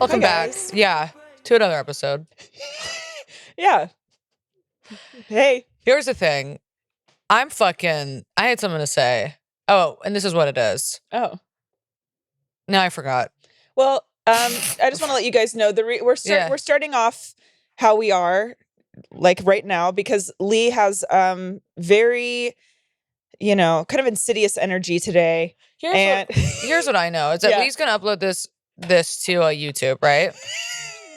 Welcome back. Yeah, to another episode. Yeah. Hey. Here's the thing. I had something to say. Oh, and this is what it is. Oh. No, I forgot. Well, I just want to let you guys know we're starting off how we are, like right now, because Lee has very, kind of insidious energy today. Here's what I know. It's that Lee's gonna upload this to YouTube, right?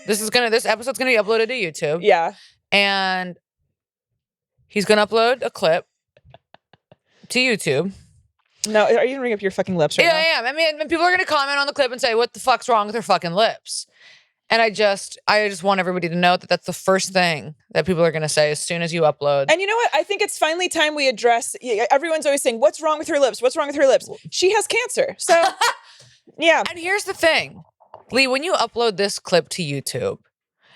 This episode's gonna be uploaded to YouTube. Yeah. And he's gonna upload a clip to YouTube. No, are you gonna bring up your fucking lips right now? Yeah, I am. I mean, people are gonna comment on the clip and say, "What the fuck's wrong with her fucking lips?" And I just want everybody to know that that's the first thing that people are gonna say as soon as you upload. And you know what? I think it's finally time we address. Everyone's always saying, "What's wrong with her lips? What's wrong with her lips?" She has cancer. So, yeah. And here's the thing, Lee, when you upload this clip to YouTube,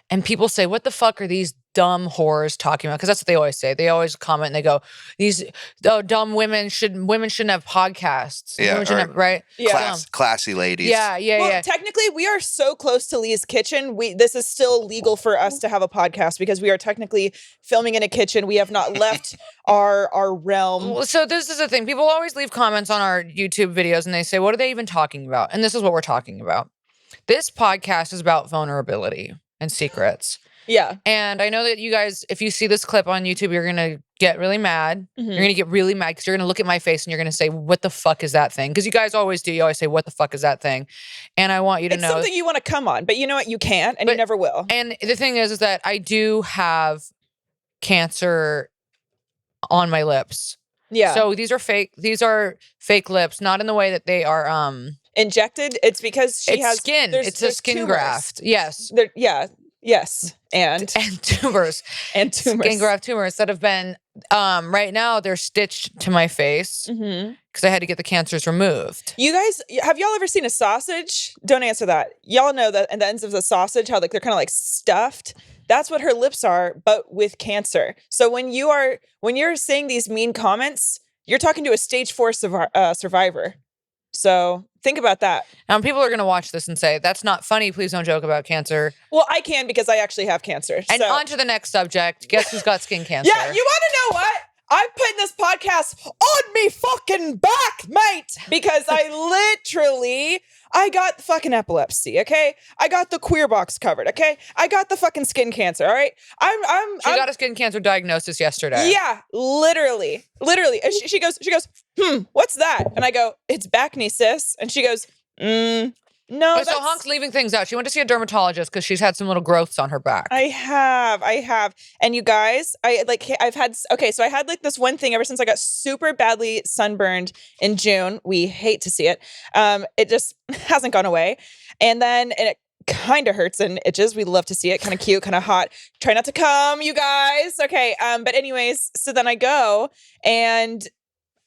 and people say, "What the fuck are these dumb whores talking about?" Because that's what they always say. They always comment and they go, "These dumb women shouldn't have podcasts." Yeah, women shouldn't have, right? Yeah, classy ladies. Yeah. Well, technically, we are so close to Lee's kitchen. This is still legal for us to have a podcast because we are technically filming in a kitchen. We have not left our realm. So this is the thing. People always leave comments on our YouTube videos and they say, "What are they even talking about?" And this is what we're talking about. This podcast is about vulnerability and secrets. Yeah. And I know that you guys, if you see this clip on YouTube, you're going to get really mad. Mm-hmm. You're going to get really mad because you're going to look at my face and you're going to say, "What the fuck is that thing?" Because you guys always do. You always say, "What the fuck is that thing?" And I want you to know. It's something you want to come on, but you know what? You can't and you never will. And the thing is that I do have cancer on my lips. Yeah. So these are fake lips, not in the way that they are injected. It's because she has skin. It's a skin graft. Yes. Yes. And tumors. And tumors. Skin graft tumors that have been, right now they're stitched to my face because I had to get the cancers removed. You guys, have y'all ever seen a sausage? Don't answer that. Y'all know that at the ends of the sausage, how like they're kind of like stuffed. That's what her lips are, but with cancer. So when you're saying these mean comments, you're talking to a stage 4 survivor. So think about that. Now, people are going to watch this and say, "That's not funny. Please don't joke about cancer." Well, I can because I actually have cancer. And on to the next subject. Guess who's got skin cancer? Yeah, you want to know what? I'm putting this podcast on me fucking back, mate, because I got the fucking epilepsy, okay? I got the queer box covered, okay? I got the fucking skin cancer, all right? She got a skin cancer diagnosis yesterday. Yeah, literally. And she goes, what's that? And I go, "It's bacne, sis." And she goes, no. So Hunk's leaving things out. She went to see a dermatologist because she's had some little growths on her back. I have. And you guys, I had like this one thing ever since I got super badly sunburned in June. We hate to see it. It just hasn't gone away. And it kind of hurts and itches. We love to see it. Kind of cute, kind of hot. Try not to come, you guys. Okay. But anyways, so then I go and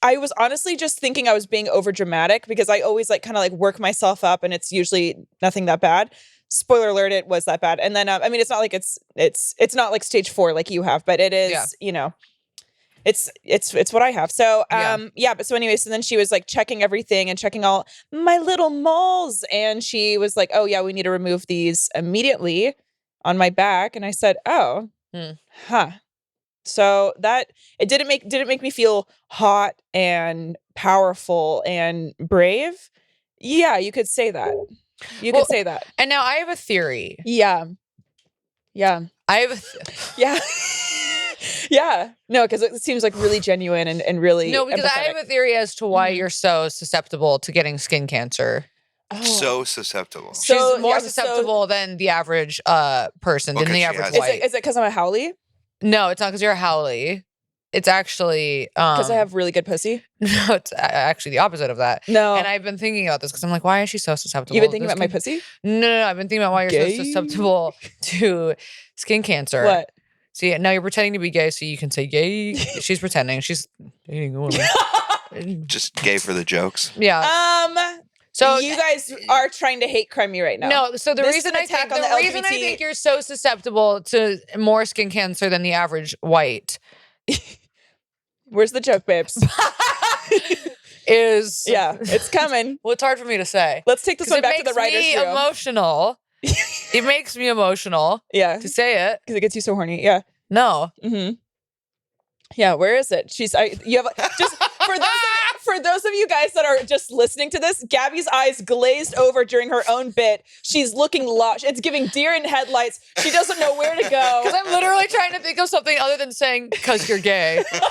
I was honestly just thinking I was being over dramatic because I always like kind of like work myself up and it's usually nothing that bad. Spoiler alert, it was that bad. And then, it's not like it's not like stage 4 like you have, but it is, it's what I have. So, but so anyway, so then she was like checking everything and checking all my little moles. And she was like, "Oh yeah, we need to remove these immediately on my back." And I said, "Oh, So that it did it make me feel hot and powerful and brave? Yeah, you could say that. You could say that. And now I have a theory. Yeah. I have yeah. Yeah. No, because it seems like really genuine and really No, because empathetic. I have a theory as to why you're so susceptible to getting skin cancer. Oh. So susceptible. She's more susceptible than the average person, than the average white. Is it because I'm a Howley? No, it's not because you're a Howley. It's actually because I have really good pussy. No, it's actually the opposite of that. No, and I've been thinking about this because I'm like, why is she so susceptible? You've been thinking about my pussy? No. I've been thinking about why you're so susceptible to skin cancer. What? See, now you're pretending to be gay, so you can say gay. She's pretending. She's dating a woman. Just gay for the jokes. Yeah. So you guys are trying to hate crime me right now. No, so the reason I think you're so susceptible to more skin cancer than the average white. Where's the joke, babes? Is it's coming. Well, it's hard for me to say. Let's take this one back to the writer's room. It makes me emotional It makes me emotional Yeah. to say it. Because it gets you so horny. Yeah. No. Mm-hmm. Yeah, where is it? You have just for those of you guys that are just listening to this, Gabby's eyes glazed over during her own bit. She's looking lost. It's giving deer in headlights. She doesn't know where to go. Because I'm literally trying to think of something other than saying because you're gay. But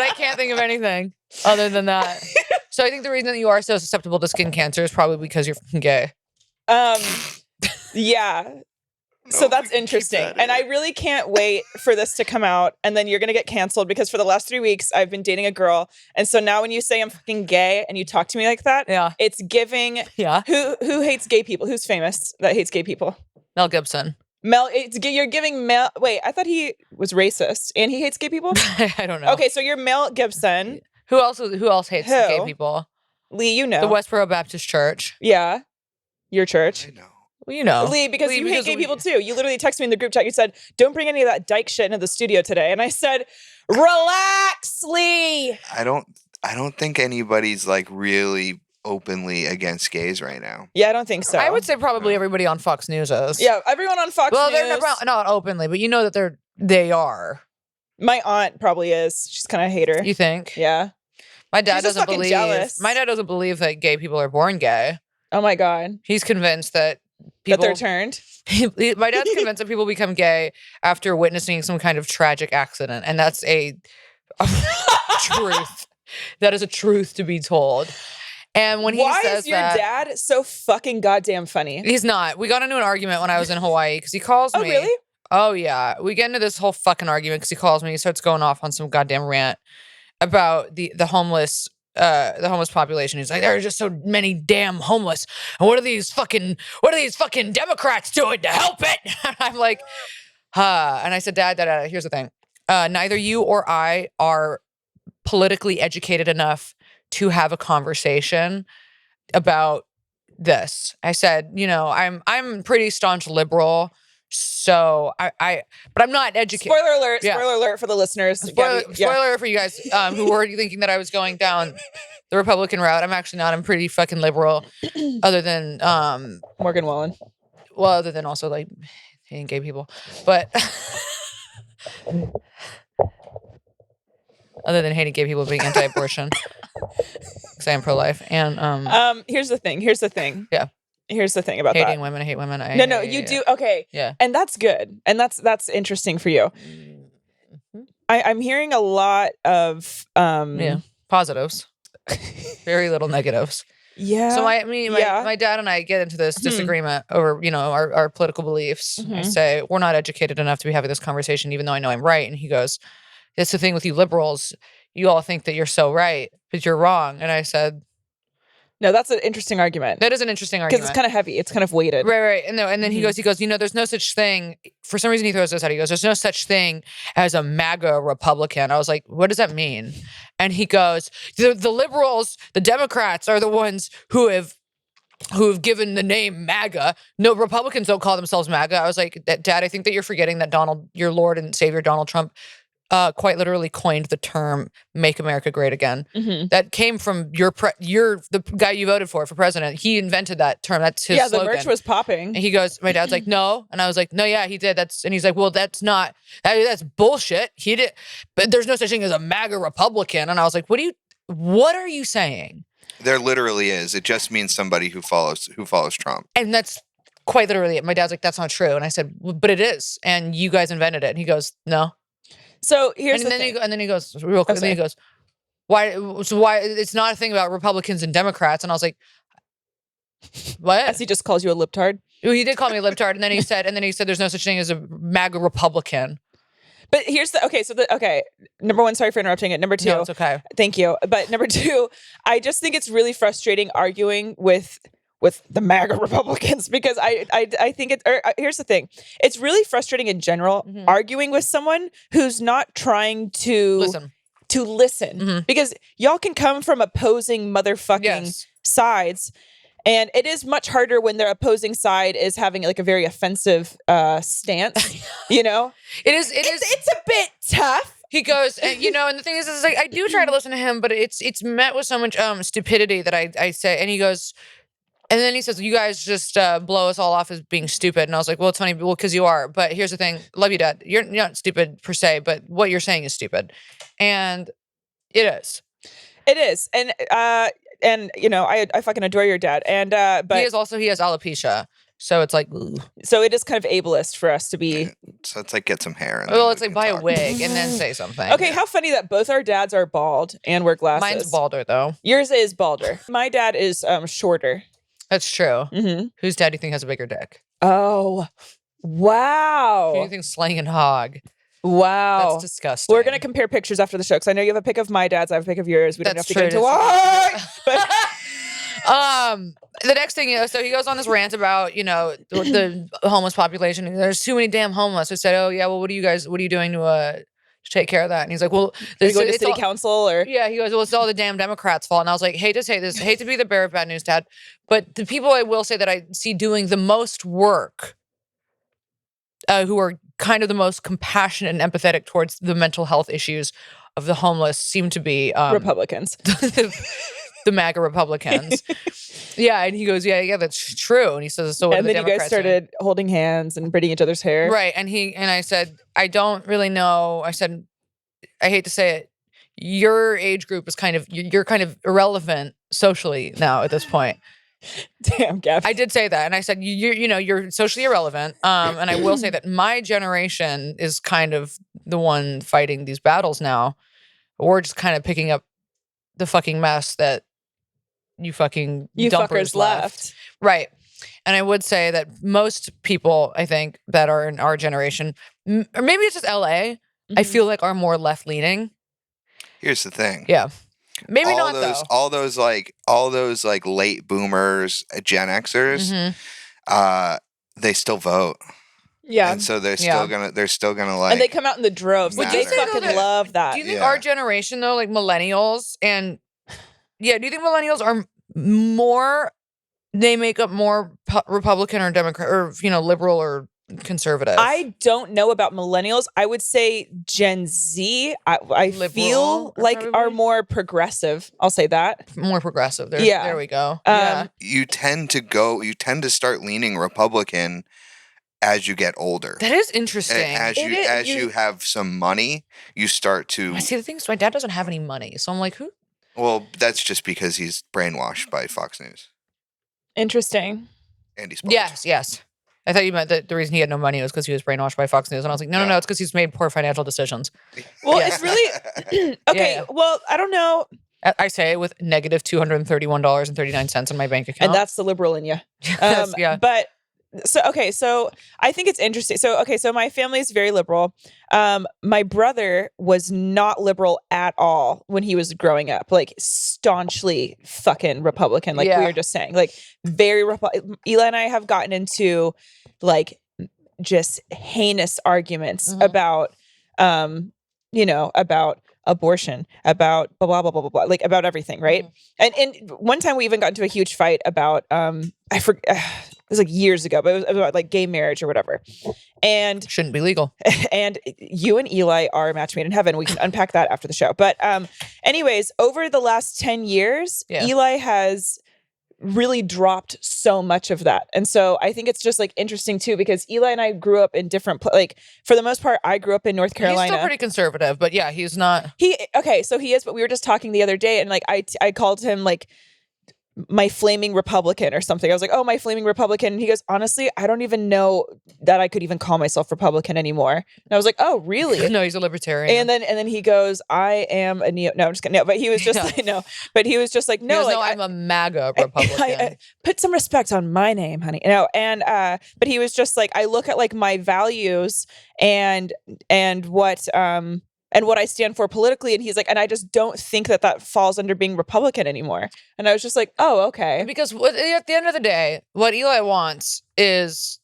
I can't think of anything other than that. So I think the reason that you are so susceptible to skin cancer is probably because you're fucking gay. Yeah. So that's interesting. And I really can't wait for this to come out. And then you're going to get canceled because for the last 3 weeks, I've been dating a girl. And so now when you say I'm fucking gay and you talk to me like that, it's giving. Yeah. Who hates gay people? Who's famous that hates gay people? Mel Gibson. You're giving Mel. Wait, I thought he was racist and he hates gay people. I don't know. Okay, so you're Mel Gibson. Who else hates gay people? Lee, you know. The Westboro Baptist Church. Yeah. Your church. I know. Well, you know. Lee, because you hate gay people too. You literally texted me in the group chat. You said, don't bring any of that dyke shit into the studio today. And I said, relax, Lee. I don't think anybody's like really openly against gays right now. Yeah, I don't think so. I would say probably everybody on Fox News is. Yeah, everyone on Fox News. Well, they're not openly, but you know that they are. My aunt probably is. She's kind of a hater. You think? Yeah. My dad She's just doesn't fucking believe. jealous. My dad doesn't believe that gay people are born gay. Oh my God. He's convinced that people. That they're turned. My dad's convinced that people become gay after witnessing some kind of tragic accident, and that's a truth. That is a truth to be told. And when he Why says is your that, dad so fucking goddamn funny? he's not. We got into an argument when I was in Hawaii because he calls me. Oh, really? Oh, yeah. We get into this whole fucking argument because he calls me. He starts going off on some goddamn rant about the homeless population. He's like, there are just so many damn homeless. And what are these fucking Democrats doing to help it? And I'm like, And I said, Dad, here's the thing. Neither you or I are politically educated enough to have a conversation about this. I said, I'm pretty staunch liberal. So but I'm not educated. Spoiler alert! Yeah. Spoiler alert for the listeners. Spoiler alert for you guys who were thinking that I was going down the Republican route. I'm actually not. I'm pretty fucking liberal. Other than Morgan Wallen. Well, other than also like hating gay people, but other than hating gay people being anti-abortion, because I am pro-life. And here's the thing. Yeah. Here's the thing about hating that. women, I hate women. No, you do. Okay. Yeah. And that's good. And that's interesting for you. Mm-hmm. I'm hearing a lot of positives. Very little negatives. Yeah. So my dad and I get into this disagreement over, our political beliefs. I say, we're not educated enough to be having this conversation, even though I know I'm right. And he goes, that's the thing with you liberals. You all think that you're so right, but you're wrong. And I said, no, that's an interesting argument. That is an interesting argument. Because it's kind of heavy. It's kind of weighted. Right. And then he goes, there's no such thing. For some reason, he throws this out. He goes, there's no such thing as a MAGA Republican. I was like, what does that mean? And he goes, the liberals, the Democrats are the ones who have given the name MAGA. No, Republicans don't call themselves MAGA. I was like, Dad, I think that you're forgetting that your Lord and Savior Donald Trump quite literally coined the term "Make America Great Again." Mm-hmm. That came from the guy you voted for president. He invented that term. That's his slogan. The merch was popping. And he goes, my dad's like, no. And I was like, no, yeah, he did. And he's like, well, that's that's bullshit. He did, but there's no such thing as a MAGA Republican. And I was like, what are you saying? There literally is. It just means somebody who follows Trump. And that's quite literally it. My dad's like, that's not true. And I said, but it is. And you guys invented it. And he goes, no. So here's the thing. And then he goes real quick. And then he goes, why? It's not a thing about Republicans and Democrats. And I was like, what? As he just calls you a libtard. He did call me a libtard. And then he said, there's no such thing as a MAGA Republican. But here's number one, sorry for interrupting it. Number two, no, it's okay. Thank you. But number two, I just think it's really frustrating arguing with the MAGA Republicans because I think here's the thing. It's really frustrating in general arguing with someone who's not trying to listen because y'all can come from opposing motherfucking sides. And it is much harder when their opposing side is having like a very offensive stance, It is. It's a bit tough. He goes, and the thing is like, I do try to listen to him, but it's met with so much stupidity that I say, and he goes, And then he says, you guys just blow us all off as being stupid. And I was like, well, it's funny. Well, because you are. But here's the thing. Love you, Dad. You're not stupid per se, but what you're saying is stupid. And it is. It is. And you know, I fucking adore your dad. And but he has alopecia. So it's like, ooh. So it is kind of ableist for us to be. So it's like get some hair. And well, it's like buy a wig and then say something. Okay, how funny that both our dads are bald and wear glasses. Mine's balder though. Yours is balder. My dad is shorter. That's true. Mm-hmm. Whose dad do you think has a bigger dick? Oh, wow. Who do you think's slaying and hog? Wow. That's disgusting. We're going to compare pictures after the show because I know you have a pic of my dad's. I have a pic of yours. We don't have to get into the next thing, so he goes on this rant about, the homeless population. There's too many damn homeless. I said, oh, yeah, well, what are you doing to take care of that? And he's like, well, you go to city council or? Yeah, he goes, well, it's all the damn Democrats' fault. And I was like, hate to say this, hate to be the bearer of bad news, Dad, but the people I will say that I see doing the most work, who are kind of the most compassionate and empathetic towards the mental health issues of the homeless seem to be Republicans. The MAGA Republicans. Yeah, and he goes, yeah, that's true. And he says, so what and are the then Democrats you guys started holding hands and braiding each other's hair. Right. And I said, I don't really know. I said, I hate to say it, your age group is you're kind of irrelevant socially now at this point. Damn, Gabby. I did say that. And I said, you're socially irrelevant. And I will say that my generation is kind of the one fighting these battles now. We're just kind of picking up the fucking mess that you dumpers left. Right. And I would say that most people, I think, that are in our generation, or maybe it's just LA, I feel like are more left leaning. Here's the thing. Yeah. Maybe not though. All those late boomers, Gen Xers, they still vote. Yeah. And so they're still gonna like, and they come out in the droves. Like, they fucking love that. Do you think our generation though, like millennials do you think millennials are they make up more Republican or Democrat or, liberal or conservative? I don't know about millennials. I would say Gen Z, I feel like probably? are more progressive. I'll say that. More progressive. There we go. You tend to start leaning Republican as you get older. That is interesting. As you have some money, you start to. See, the thing is, my dad doesn't have any money, so I'm like, who? Well, that's just because he's brainwashed by Fox News. Interesting. Andy Spalding. Yes. I thought you meant that the reason he had no money was because he was brainwashed by Fox News, and I was like, no, it's because he's made poor financial decisions. Well, it's really okay. Yeah. Well, I don't know. I say it with negative $231.39 in my bank account, and that's the liberal in you. Yeah, but. So I think it's interesting. So my family is very liberal. My brother was not liberal at all when he was growing up, like staunchly fucking Republican, like we were just saying, like very Eli and I have gotten into like just heinous arguments about about abortion, about blah blah blah blah blah, like about everything, right? And one time we even got into a huge fight about I forget. It was like years ago, but it was about like gay marriage or whatever. And shouldn't be legal. And you and Eli are a match made in heaven. We can unpack that after the show. But anyways, over the last 10 years, Eli has really dropped so much of that. And so I think it's just like interesting too, because Eli and I grew up in different, like for the most part, I grew up in North Carolina. He's still pretty conservative, but yeah, he's not. So he is, but we were just talking the other day and like I called him like my flaming Republican or something. I was like, oh, my flaming Republican. And he goes, honestly, I don't even know that I could even call myself Republican anymore. And I was like, oh, really? No, he's a libertarian. And then he goes, I am a neo. No, I'm just kidding. No, but he was just like, no. But he was just like, no. Goes, I'm a MAGA Republican. I put some respect on my name, honey. No, and but he was just like, I look at like my values and what I stand for politically. And he's like, and I just don't think that falls under being Republican anymore. And I was just like, oh, okay. Because at the end of the day, what Eli wants is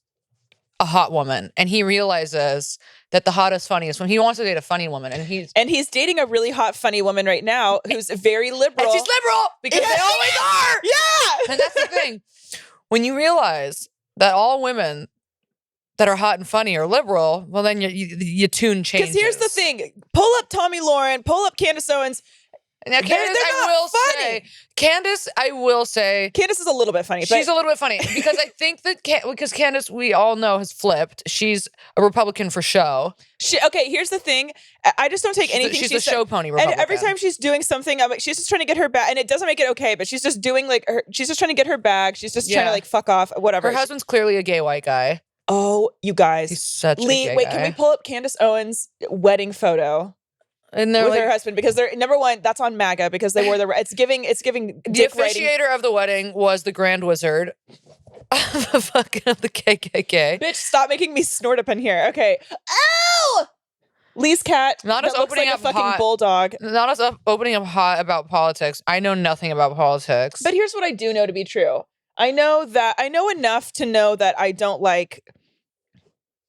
a hot woman. And he realizes that the hottest, funniest when he wants to date a funny woman. And he's dating a really hot, funny woman right now who's very liberal. And she's liberal because they always are. Yeah. And that's the thing. When you realize that all women that are hot and funny are liberal, well, then your tune changes. Because here's the thing. Pull up Tommy Lauren, pull up Candace Owens. Now, Candace, they're not funny. I will say, Candace is a little bit funny. she's a little bit funny because I think that because Candace, we all know, has flipped. She's a Republican for show. Okay, here's the thing. I just don't take anything She's she a said. show pony Republican. And every time she's doing something, I'm like, she's just trying to get her bag, and it doesn't make it okay. But she's just doing like she's just trying to get her bag. She's just trying to like fuck off, whatever. Her husband's clearly a gay white guy. Oh, you guys, He's such Lee. a gay Wait, guy. can we pull up Candace Owens' wedding photo? And they're with like, her husband, because they're number one, that's on MAGA because they wore it's giving the dick officiator of the wedding was the Grand Wizard of the KKK. Bitch, stop making me snort up in here. Okay. Ow! Lee's cat. Not us that looks opening like up a fucking hot. bulldog. Not us opening up hot about politics. I know nothing about politics. But here's what I do know to be true. I know enough to know that I don't like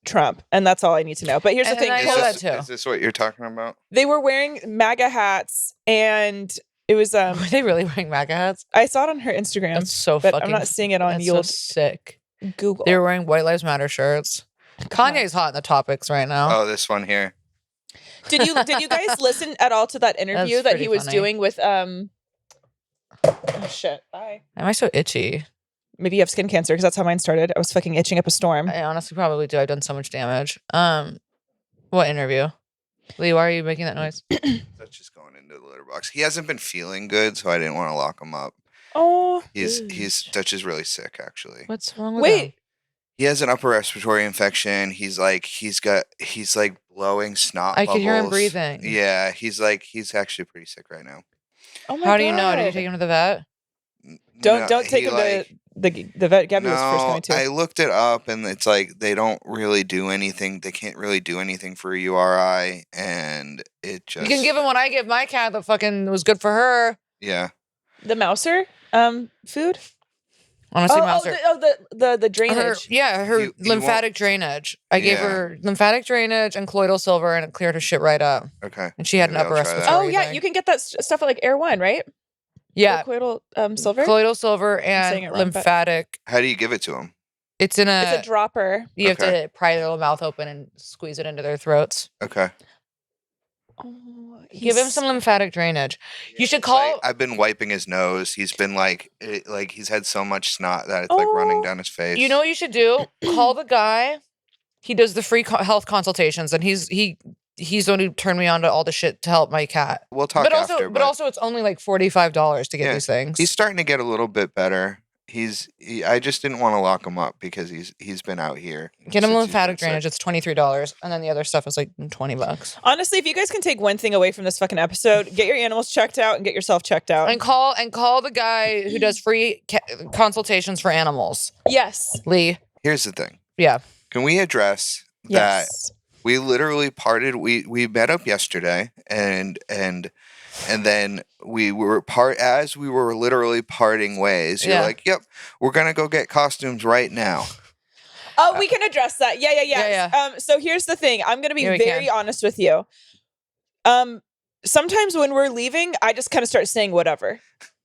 Trump, and that's all I need to know. But here's the thing. I know that too. Is this what you're talking about? They were wearing MAGA hats, and it was Were they really wearing MAGA hats? I saw it on her Instagram. That's so but fucking. I'm not seeing it on that's your so sick. Google. They were wearing White Lives Matter shirts. Kanye's hot in the topics right now. Oh, this one here. Did you guys listen at all to that interview that he was funny. doing with oh shit. Bye. Am I so itchy? Maybe you have skin cancer because that's how mine started. I was fucking itching up a storm. I honestly probably do. I've done so much damage. What interview? Lee, why are you making that noise? That's just going into the litter box. He hasn't been feeling good, so I didn't want to lock him up. Oh, Dutch is really sick, actually. What's wrong with him? He has an upper respiratory infection. He's like blowing snot I bubbles. can hear him breathing. Yeah, he's actually pretty sick right now. oh my How God. do you know? Did you take him to the vet? Don't take him to the vet. Gabby was first going to. I looked it up, and it's like they don't really do anything. They can't really do anything for a URI, and it just. You can give him what I give my cat that fucking was good for her. Yeah. The mouser food. Honestly, Mouser. The drainage. Her lymphatic drainage. I gave her lymphatic drainage and colloidal silver, and it cleared her shit right up. Okay. And she had Maybe an upper I'll try that. respiratory. Oh yeah, thing. you can get that stuff at like Air One, right? Yeah. Colloidal silver. Colloidal silver saying and it wrong, but- lymphatic. How do you give it to him? It's in It's a dropper. You have Okay. to pry their little mouth open and squeeze it into their throats. Okay. Oh, Give him some lymphatic drainage. You should call. Like, I've been wiping his nose. He's been like he's had so much snot that it's like running down his face. You know what you should do? Call the guy. He does the free health consultations, and he's the one who turned me on to all the shit to help my cat. We'll talk But also, after. but also, it's only like $45 to get Yeah, these things. he's starting to get a little bit better. I just didn't want to lock him up because he's been out here. Get him since he's lymphatic been drainage. sick. It's $23, and then the other stuff is like $20. Honestly, if you guys can take one thing away from this fucking episode, get your animals checked out and get yourself checked out. And call the guy who does free consultations for animals. Yes. Lee. Here's the thing. Yeah. Can we address that Yes. we literally parted? We met up yesterday, and then we were as we were literally parting ways. You're Yeah. like, "Yep, we're gonna go get costumes right now." Oh, we can address that. Yeah. Yeah. So here's the thing. I'm gonna be Yeah, we very can. honest with you. Sometimes when we're leaving, I just kind of start saying whatever,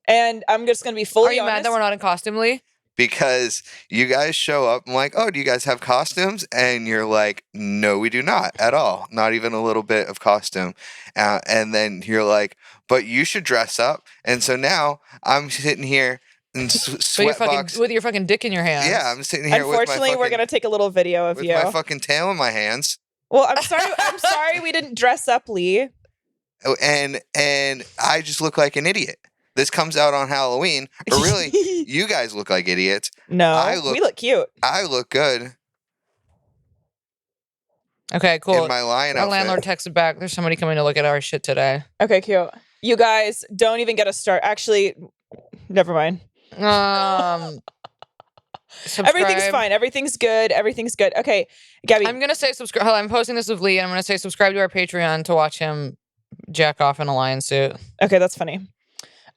and I'm just gonna be fully Are you honest. mad that we're not in costume, Lee? Because you guys show up, I'm like, "Oh, do you guys have costumes?" And you're like, "No, we do not at all. Not even a little bit of costume." And then you're like, "But you should dress up." And so now I'm sitting here in sweatbox. With your fucking dick in your hand. Yeah, I'm sitting here Unfortunately, with we're gonna take a little video of you. my fucking tail in my hands. Well, I'm sorry. I'm sorry we didn't dress up, Lee. Oh, and I just look like an idiot. This comes out on Halloween, but really, you guys look like idiots. No, we look cute. I look good Okay, cool. in my lion Our outfit. landlord texted back. There's somebody coming to look at our shit today. Okay, cute. You guys don't even get us start. Actually, never mind. Subscribe. Everything's fine. Everything's good. Everything's good. Okay, Gabby. I'm gonna say subscribe. I'm posting this with Lee, and I'm gonna say subscribe to our Patreon to watch him jack off in a lion suit. Okay, that's funny.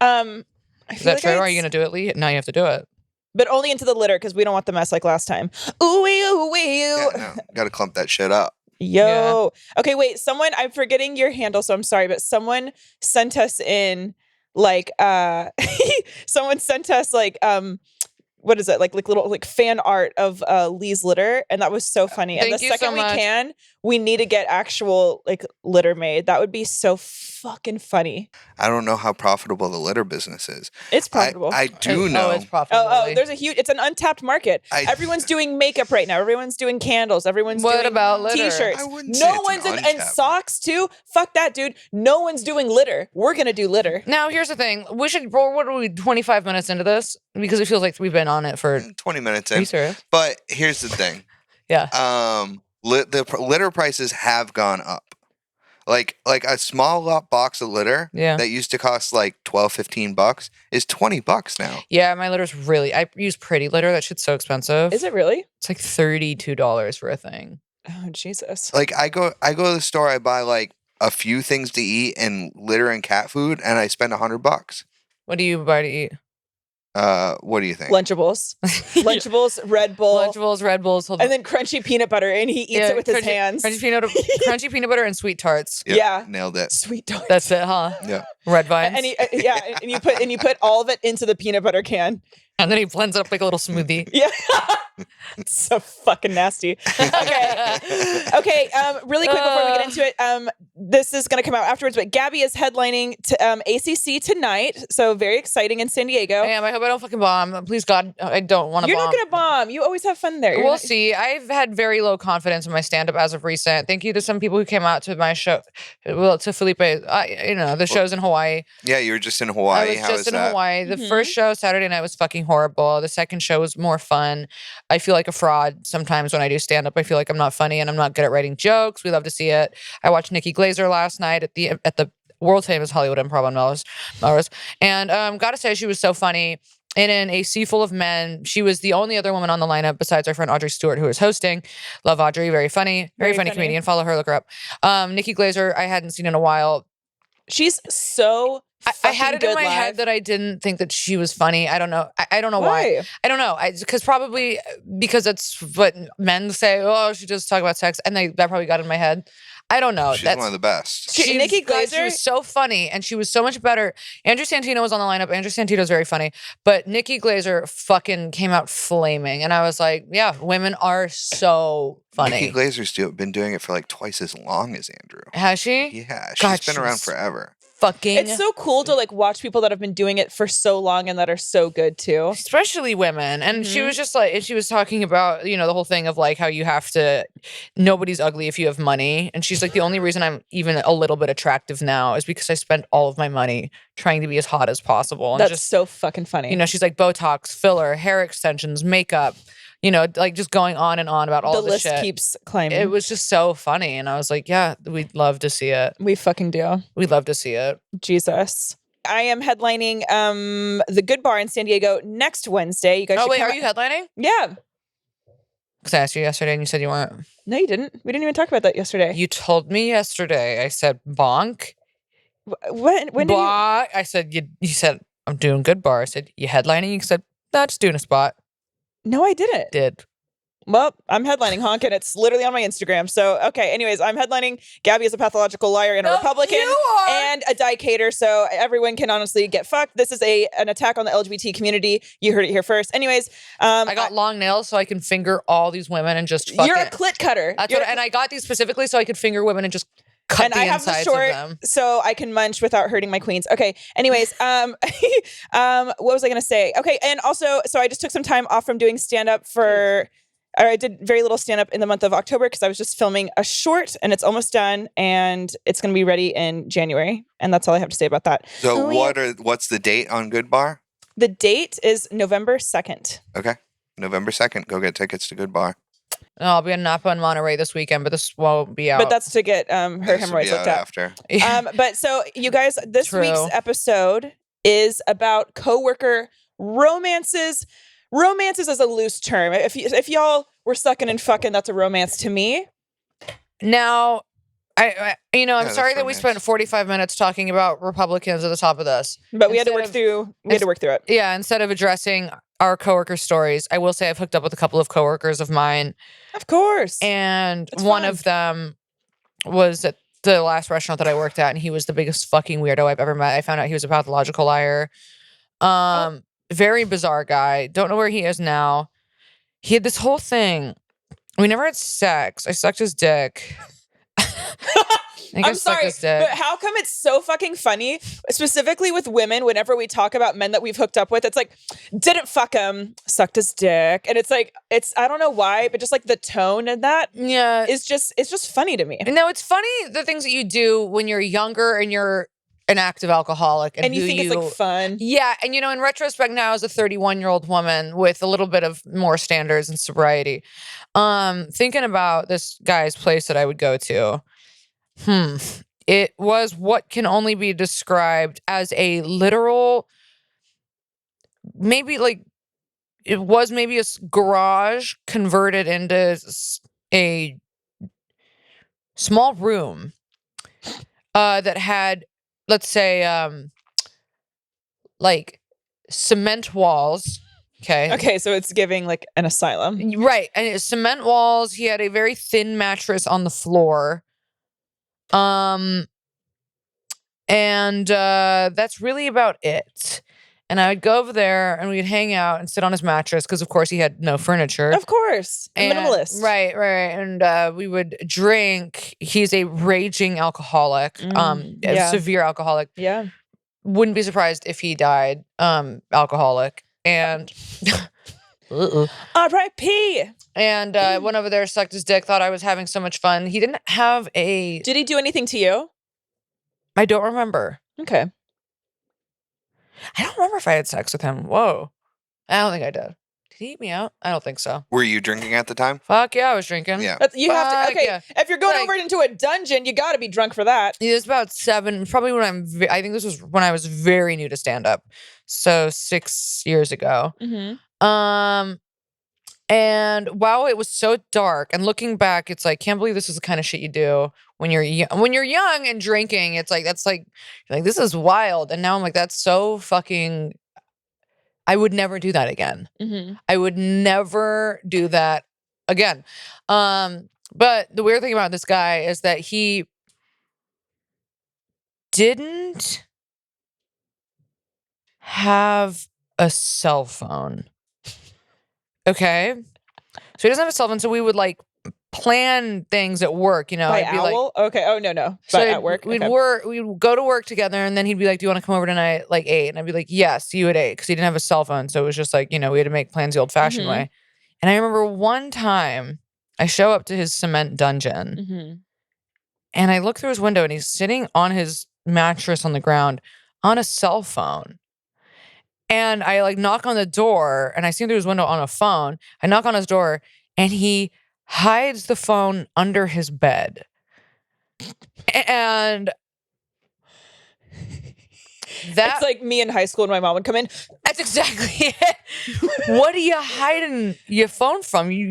I Is feel that like true? Are you gonna do it, Lee? No, you have to do it. But only into the litter because we don't want the mess like last time. Ooh wee ooh wee Yeah, no, gotta clump that shit up. Yo. Okay, wait. I'm forgetting your handle, so I'm sorry, but someone sent us in like someone sent us like what is it? Like little like fan art of Lee's litter, and that was so funny. And the Thank you so second much. we need to get actual like litter made. That would be so fucking funny. I don't know how profitable the litter business is. It's profitable. I do Oh, know. it's profitable. there's it's an untapped market. I- Everyone's doing makeup right now. Everyone's doing candles. Everyone's What doing about litter? t-shirts. I wouldn't say No it's one's an and untapped socks too. Fuck that, dude. No one's doing litter. We're gonna do litter. Now, here's the thing. We should, what are we, 25 minutes into this? Because it feels like we've been on it for, 20 minutes are you in. serious? But here's the thing. Yeah. Litter prices have gone up. Like a small box of litter Yeah. that used to cost like $12-15 is $20 now. Yeah, my litter's really, I use Pretty Litter. That shit's so expensive. Is it really? It's like $32 for a thing. Oh Jesus. Like I go to the store, I buy like a few things to eat and litter and cat food, and I spend $100. What do you buy to eat? What do you think? Lunchables. Lunchables, Red Bull. Lunchables, Red Bulls. Hold And on. then crunchy peanut butter, and he eats it with his hands. Crunchy peanut butter and sweet tarts. Yep, Yeah. nailed it. Sweet dog. That's it, huh? Yeah. Red vines. And you put all of it into the peanut butter can. And then he blends it up like a little smoothie. Yeah. It's so fucking nasty. Okay. Okay. Really quick before we get into it, this is going to come out afterwards, but Gabby is headlining to ACC tonight. So very exciting in San Diego. Damn, I hope I don't fucking bomb. Please, God, I don't want to bomb. You're not going to bomb. You always have fun there. We'll see. I've had very low confidence in my stand-up as of recent. Thank you to some people who came out to my show. Well, to Felipe, the show's in Hawaii. Yeah, you were just in Hawaii. I was How just was in that? Hawaii. The first show Saturday night was fucking horrible. The second show was more fun. I feel like a fraud sometimes when I do stand up. I feel like I'm not funny and I'm not good at writing jokes. We love to see it. I watched Nikki Glazer last night at the world famous Hollywood Improv on Melrose, and gotta say she was so funny. And in a sea full of men, she was the only other woman on the lineup besides our friend Audrey Stewart, who was hosting. Love Audrey, very funny, very funny comedian. Follow her, look her up. Nikki Glazer, I hadn't seen in a while. She's so. I had it in my live. head that I didn't think that she was funny. I don't know. I don't know why. I don't know. Because that's what men say. Oh, she just talk about sex, and that probably got in my head. I don't know. She's one of the best. Nikki Glazer. She was so funny, and she was so much better. Andrew Santino was on the lineup. Andrew Santino's very funny, but Nikki Glazer fucking came out flaming, and I was like, yeah, women are so funny. Nikki Glazer's been doing it for like twice as long as Andrew. Has she? Yeah, God, she's been around forever. Fucking. It's so cool to like watch people that have been doing it for so long and that are so good too. Especially women. And she was just like, she was talking about, the whole thing of like how you have to, nobody's ugly if you have money. And she's like, the only reason I'm even a little bit attractive now is because I spent all of my money trying to be as hot as possible. And That's so fucking funny. she's like Botox, filler, hair extensions, makeup, like just going on and on about all the this shit. list keeps climbing. It was just so funny. And I was like, yeah, we'd love to see it. We fucking do. We'd love to see it. Jesus. I am headlining the Good Bar in San Diego next Wednesday. You guys should come are out. you headlining? Yeah. Because I asked you yesterday and you said you weren't. No, you didn't. We didn't even talk about that yesterday. You told me yesterday. I said, bonk. When did you? I said, you said, I'm doing Good Bar. I said, you headlining? You said, nah, just doing a spot. No, I didn't. Did. Well, I'm headlining Honk, and it's literally on my Instagram. So, okay. Anyways, I'm headlining. Gabby is a pathological liar and a Republican you are. and a dicator. So everyone can honestly get fucked. This is an attack on the LGBT community. You heard it here first. Anyways, I got long nails so I can finger all these women and just fuck you're it. a clit cutter. And I got these specifically so I could finger women and just cut the I have the insides short, of them. so I can munch without hurting my queens. Okay. Anyways, what was I gonna say? Okay, and also, so I just took some time off from doing stand up I did very little stand up in the month of October because I was just filming a short, and it's almost done, and it's gonna be ready in January. And that's all I have to say about that. So what's the date on Good Bar? The date is November 2nd. Okay, November 2nd. Go get tickets to Good Bar. No, I'll be in Napa and Monterey this weekend, but this won't be out. But that's to get her This will hemorrhoids be looked out at. after. But so you guys, this True. week's episode is about coworker romances. Romances is a loose term. If y'all were sucking and fucking, that's a romance to me. Now, I'm that's sorry that we romance. spent 45 minutes talking about Republicans at the top of this. But we had to work Instead of- through it. Yeah, instead of addressing our coworker stories, I will say I've hooked up with a couple of coworkers of mine, Of course. and It's one fun. of them was at the last restaurant that I worked at, and he was the biggest fucking weirdo I've ever met. I found out he was a pathological liar. very bizarre guy. Don't know where he is now. He had this whole thing. We never had sex. I sucked his dick. I'm sorry, but how come it's so fucking funny, specifically with women, whenever we talk about men that we've hooked up with, it's like, didn't fuck him, sucked his dick. And it's like, I don't know why, but just like the tone in that it's just funny to me. No, it's funny the things that you do when you're younger and you're an active alcoholic. And you think it's like fun. Yeah. And in retrospect now as a 31-year-old woman with a little bit of more standards and sobriety, thinking about this guy's place that I would go to, it was what can only be described as a literal, maybe like, it was maybe a garage converted into a small room that had, let's say, like cement walls. Okay, so it's giving like an asylum. Right. And it's cement walls. He had a very thin mattress on the floor. And that's really about it. And I would go over there and we'd hang out and sit on his mattress because, of course, he had no furniture. Of course. Minimalist. Right. And we would drink. He's a raging alcoholic, a severe alcoholic. Yeah. Wouldn't be surprised if he died alcoholic. And R.I.P. And went over there, sucked his dick, thought I was having so much fun. He didn't have a... Did he do anything to you? I don't remember. Okay. I don't remember if I had sex with him. Whoa. I don't think I did. Did he eat me out? I don't think so. Were you drinking at the time? Fuck yeah, I was drinking. Yeah. You have to... Okay, if you're going over into a dungeon, you got to be drunk for that. It was about 7, probably when I think this was when I was very new to stand-up. So 6 years ago. Mm-hmm. And wow, it was so dark. And looking back, it's like, can't believe this is the kind of shit you do when you're young and drinking. It's like, that's like, you're like, this is wild. And now I'm like, that's so fucking, I would never do that again. Mm-hmm. I would never do that again. But the weird thing about this guy is that he didn't have a cell phone. Okay. So he doesn't have a cell phone. So we would like plan things at work, By I'd be owl? like, okay. Oh, no. So But at work? We'd go to work together and then he'd be like, do you want to come over tonight at like 8? And I'd be like, yes, you at 8. Because he didn't have a cell phone. So it was just like, we had to make plans the old fashioned way. And I remember one time I show up to his cement dungeon and I look through his window and he's sitting on his mattress on the ground on a cell phone. And I like knock on the door and I see him through his window on a phone. I knock on his door and he hides the phone under his bed. And that's like me in high school when my mom would come in. That's exactly it. What are you hiding your phone from? You're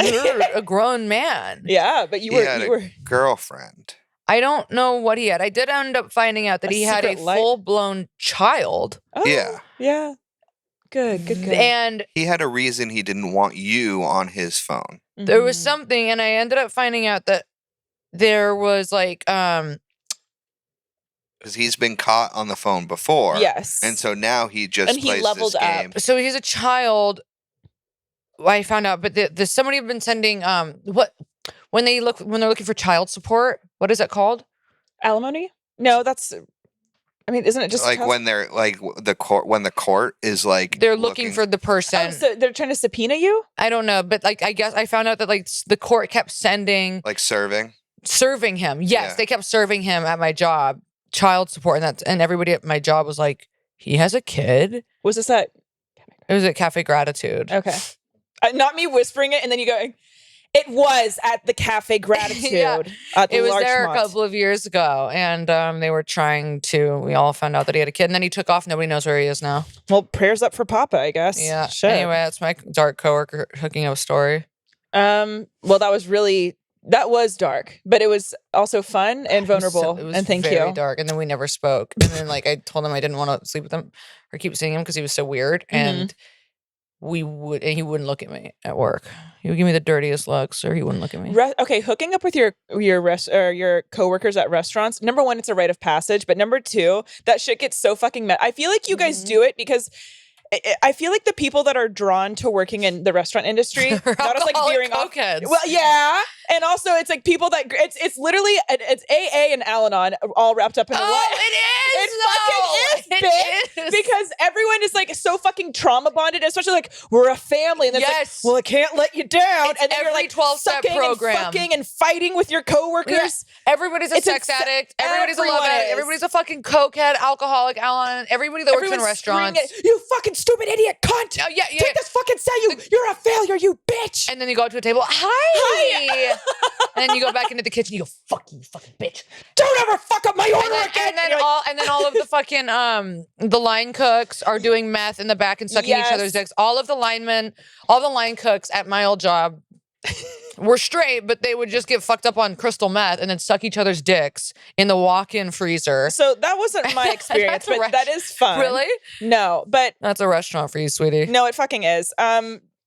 a grown man. Yeah, but you were a girlfriend. I don't know what he had. I did end up finding out that he had a full-blown child. Oh, yeah. Yeah. Good. And he had a reason he didn't want you on his phone. There was something, and I ended up finding out that there was like because he's been caught on the phone before. Yes. And so now he just plays leveled this game. up. So he's a child. I found out, but the somebody had been sending when they're looking for child support. What is it called? Alimony? No, isn't it just like when they're like the court is like they're looking for the person? Oh, so they're trying to subpoena you? I don't know, but like I guess I found out that like the court kept sending like serving him. Yes, They kept serving him at my job, child support, and everybody at my job was like, he has a kid. Was this at? It was at Cafe Gratitude. Okay, not me whispering it, and then you going. It was at the Cafe Gratitude. It was there a couple of years ago, and they were trying to. We all found out that he had a kid, and then he took off. Nobody knows where he is now. Well, prayers up for Papa, I guess. Yeah. Shit. Anyway, that's my dark coworker hooking up story. Well, that was dark, but it was also fun and vulnerable. It was and thank very you. dark, and then we never spoke. And then like I told him I didn't want to sleep with him or keep seeing him because he was so weird, and he wouldn't look at me at work. He would give me the dirtiest looks, or he wouldn't look at me. Okay, hooking up with your coworkers at restaurants. Number one, it's a rite of passage, but number two, that shit gets so fucking mad. I feel like you guys do it because I feel like the people that are drawn to working in the restaurant industry, not as like veering off. Cokeheads. Well, yeah, and also it's like people that it's literally it's AA and Al-Anon all wrapped up in one. It is. It fucking is, bitch. Because everyone is like so fucking trauma bonded, especially like we're a family, and it's like, well, I can't let you down, It's and then you're every like 12-step program, and fucking and fighting with your coworkers. Yeah. Everybody's a sex addict. Everybody's a love addict. Everybody's a fucking cokehead, alcoholic, Al-Anon. Everybody that works in restaurants. You fucking stupid idiot cunt! Oh, yeah. Take this fucking cell. You're a failure, you bitch. And then you go up to a table. Hi. And then you go back into the kitchen. You go, fuck you fucking bitch. Don't ever fuck up my order again. And then all of the fucking the line cooks are doing meth in the back and sucking each other's dicks. All the line cooks at my old job were straight, but they would just get fucked up on crystal meth and then suck each other's dicks in the walk-in freezer. So that wasn't my experience, but that is fun. Really? No, but that's a restaurant for you, sweetie. No, it fucking is.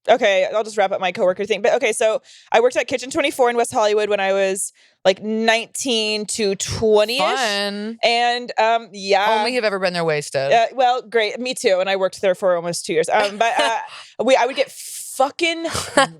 Okay, I'll just wrap up my coworker thing. But okay, so I worked at Kitchen 24 in West Hollywood when I was like 19 to 20-ish. Fun. And yeah. Only have ever been there wasted. Well, great. Me too. And I worked there for almost 2 years. But I would get fucking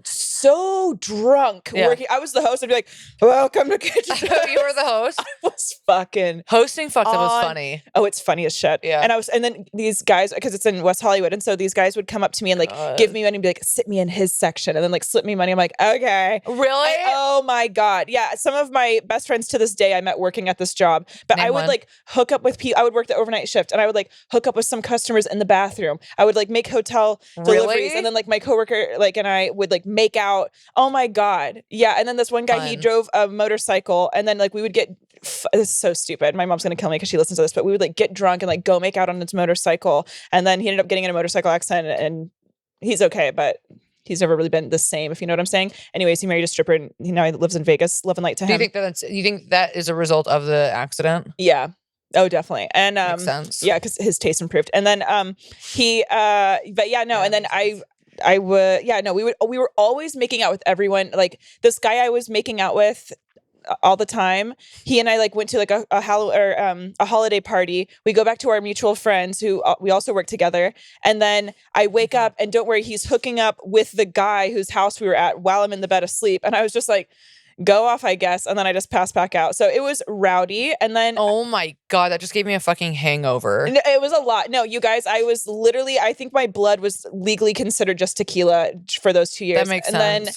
so drunk working. I was the host. I'd be like, welcome to Kitchen 24. You were the host? I was fucking hosting fucked up was funny. Oh, it's funny as shit. Yeah. And then these guys, because it's in West Hollywood, and so these guys would come up to me and like give me money and be like, sit me in his section, and then like slip me money. I'm like, okay. Really? Oh my God. Yeah. Some of my best friends to this day I met working at this job. But I would like hook up with people. I would work the overnight shift, and I would like hook up with some customers in the bathroom. I would like make hotel deliveries, and then like my coworker like and I would like make out. Oh my God. Yeah. And then this one guy, he drove a motorcycle, and then like we would get this is so stupid. My mom's gonna kill me because she listens to this, but we would like get drunk and like go make out on his motorcycle. And then he ended up getting in a motorcycle accident, and he's okay, but he's never really been the same, if you know what I'm saying. Anyways, he married a stripper, and he now lives in Vegas. Love and light to him. Do you think that is a result of the accident? Yeah. Oh, definitely. And makes sense. Yeah, because his taste improved. And then but yeah, no, and then we were always making out with everyone. Like this guy I was making out with all the time. He and I like went to like a holiday party. We go back to our mutual friends who we also work together. And then I wake up, and don't worry, he's hooking up with the guy whose house we were at while I'm in the bed asleep. And I was just like, go off, I guess. And then I just passed back out. So it was rowdy. And then oh my God, that just gave me a fucking hangover. It was a lot. No, you guys, I think my blood was legally considered just tequila for those 2 years. That makes sense. Then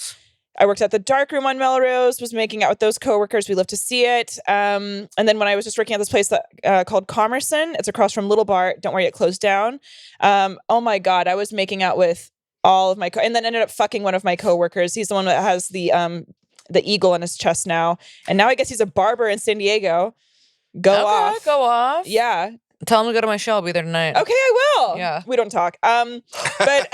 I worked at the dark room on Melrose, was making out with those coworkers. We love to see it. And then when I was just working at this place that called Commerson, it's across from Little Bar. Don't worry, it closed down. Oh my God, I was making out with all of my and then ended up fucking one of my coworkers. He's the one that has the eagle on his chest now. And now I guess he's a barber in San Diego. Go off. Yeah. Tell him to go to my show. I'll be there tonight. Okay, I will. Yeah. We don't talk. But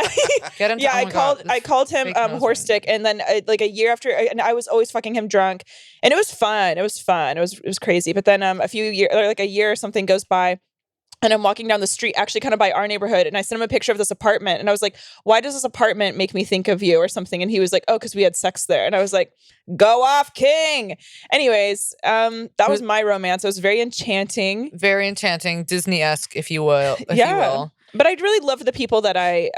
get into, yeah, I called him horse stick, and then like a year after, and I was always fucking him drunk, and it was fun. It was crazy. But then a year or something goes by, and I'm walking down the street, actually kind of by our neighborhood, and I sent him a picture of this apartment, and I was like, why does this apartment make me think of you or something? And he was like, oh, because we had sex there. And I was like, go off, king. Anyways, that was my romance. It was very enchanting. Very enchanting, Disney-esque, if you will. But I really love the people that I,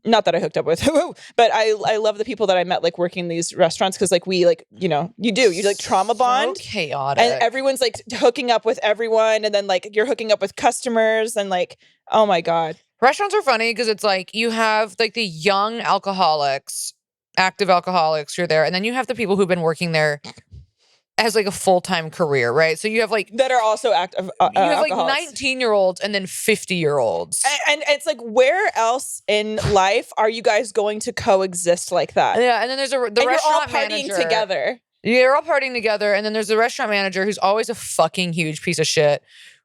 not that I hooked up with, but I love the people that I met like working in these restaurants, because like we like, you like trauma bond. So chaotic. And everyone's like hooking up with everyone, and then like you're hooking up with customers, and like, oh my God. Restaurants are funny because it's like you have like the young alcoholics, active alcoholics, you're there, and then you have the people who've been working there as like a full-time career, right? So you have like that are also active. You have like 19-year-olds and then 50-year-olds, and it's like, where else in life are you guys going to coexist like that? Yeah, and then there's the restaurant you're all partying manager together. You're all partying together, and then there's the restaurant manager who's always a fucking huge piece of shit,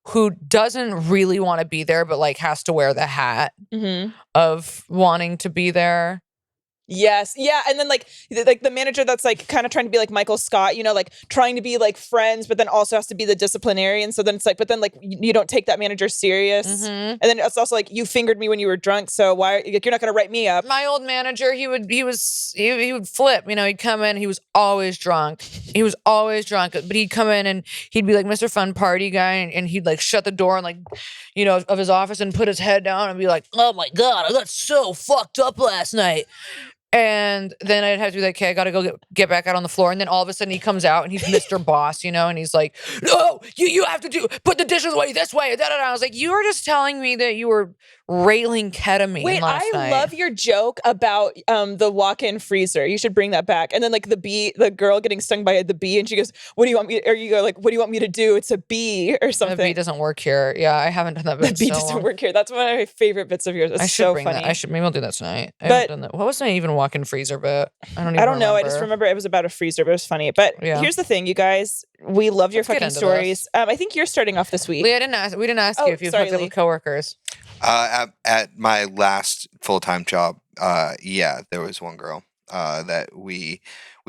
who doesn't really want to be there, but like has to wear the hat of wanting to be there. Yes. Yeah. And then like the manager that's like kind of trying to be like Michael Scott, like trying to be like friends, but then also has to be the disciplinarian. So then it's like, but then like you don't take that manager serious. And then it's also like, you fingered me when you were drunk, so why you're not going to write me up. My old manager, he would flip, he'd come in, he was always drunk. He was always drunk, but he'd come in and he'd be like Mr. Fun Party guy, and he'd like shut the door and like, of his office and put his head down and be like, "Oh my God, I got so fucked up last night." And then I'd have to be like, okay, I gotta go get back out on the floor. And then all of a sudden he comes out and he's Mr. Boss, and he's like, "No, you have to put the dishes away this way." Da, da, da. I was like, you were just telling me that you were railing ketamine Wait, last night. love your joke about the walk-in freezer. You should bring that back. And then like the girl getting stung by the bee, and she goes, "What do you want me?" Or you go like, "What do you want me to do? It's a bee or something." The bee doesn't work here. Yeah, I haven't done that. The bee doesn't work here. That's one of my favorite bits of yours. It's I should so bring funny. that. Maybe I'll do that tonight. I haven't done that. What was my even walk-in freezer bit? I don't know. I just remember it was about a freezer, but it was funny. But here's the thing, you guys. We love your fucking stories. I think you're starting off this week. Leah, we didn't ask you if you've hooked up with coworkers. At my last full-time job, there was one girl that we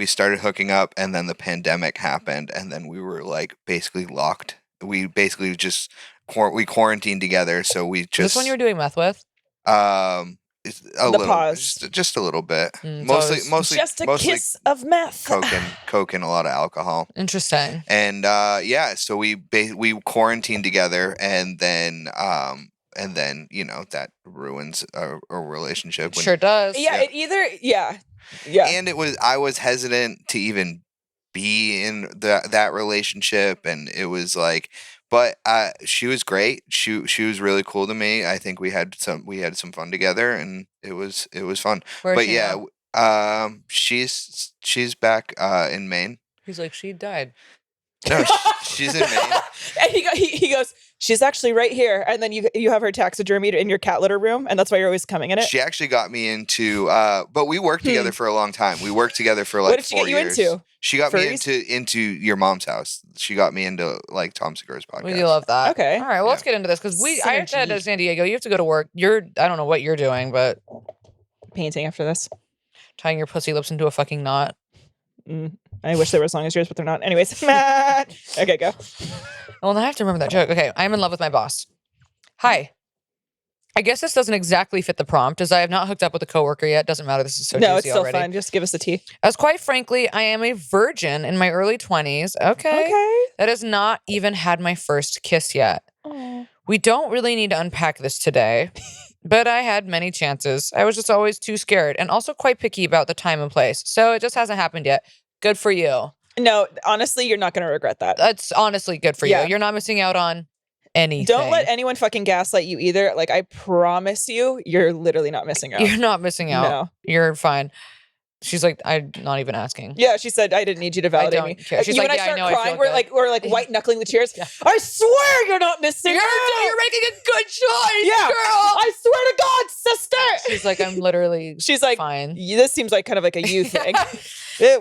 started hooking up, and then the pandemic happened, and then we were like basically locked. We basically just we quarantined together, so we just. This one you were doing meth with? Just a little bit. Mostly just a kiss of meth. Coke and a lot of alcohol. Interesting. And so we quarantined together, and then that ruins a relationship. Sure does. Yeah. And I was hesitant to even be in that relationship, and it was like, but she was great. She was really cool to me. I think we had some fun together, and it was fun. Where is she now? She's back in Maine. He's like, she died. No, she's in Maine. And he goes, "She's actually right here." And then you have her taxidermied in your cat litter room, and that's why you're always coming in it. She actually got me into, but we worked together for a long time. We worked together for like 4 years. What did she get you into? She got Furries? me into your mom's house. She got me into like Tom Segura's podcast. We do love that. Okay. All right. Well, let's get into this because I have to head to San Diego. You have to go to work. I don't know what you're doing, but painting after this, tying your pussy lips into a fucking knot. I wish they were as long as yours, but they're not. Anyways, okay, go. Well, I have to remember that joke. Okay, I'm in love with my boss. Hi. I guess this doesn't exactly fit the prompt, as I have not hooked up with a coworker yet. Doesn't matter. This is so no, juicy it's still already. fun. Just give us the tea. As quite frankly, I am a virgin in my early 20s. Okay. That has not even had my first kiss yet. Aww. We don't really need to unpack this today, but I had many chances. I was just always too scared and also quite picky about the time and place. So it just hasn't happened yet. Good for you. No, honestly, you're not going to regret that. That's honestly good for you. You're not missing out on anything. Don't let anyone fucking gaslight you either. Like, I promise you, you're literally not missing out. You're not missing out. No. You're fine. She's like, I'm not even asking. Yeah, she said, "I didn't need you to validate me." Care. She's you like, and I start crying. We're like white knuckling the cheers. Yeah. I swear you're not missing out. You're making a good choice, girl. I swear to God, sister. She's like, I'm literally She's like, fine. This seems like kind of like a you thing.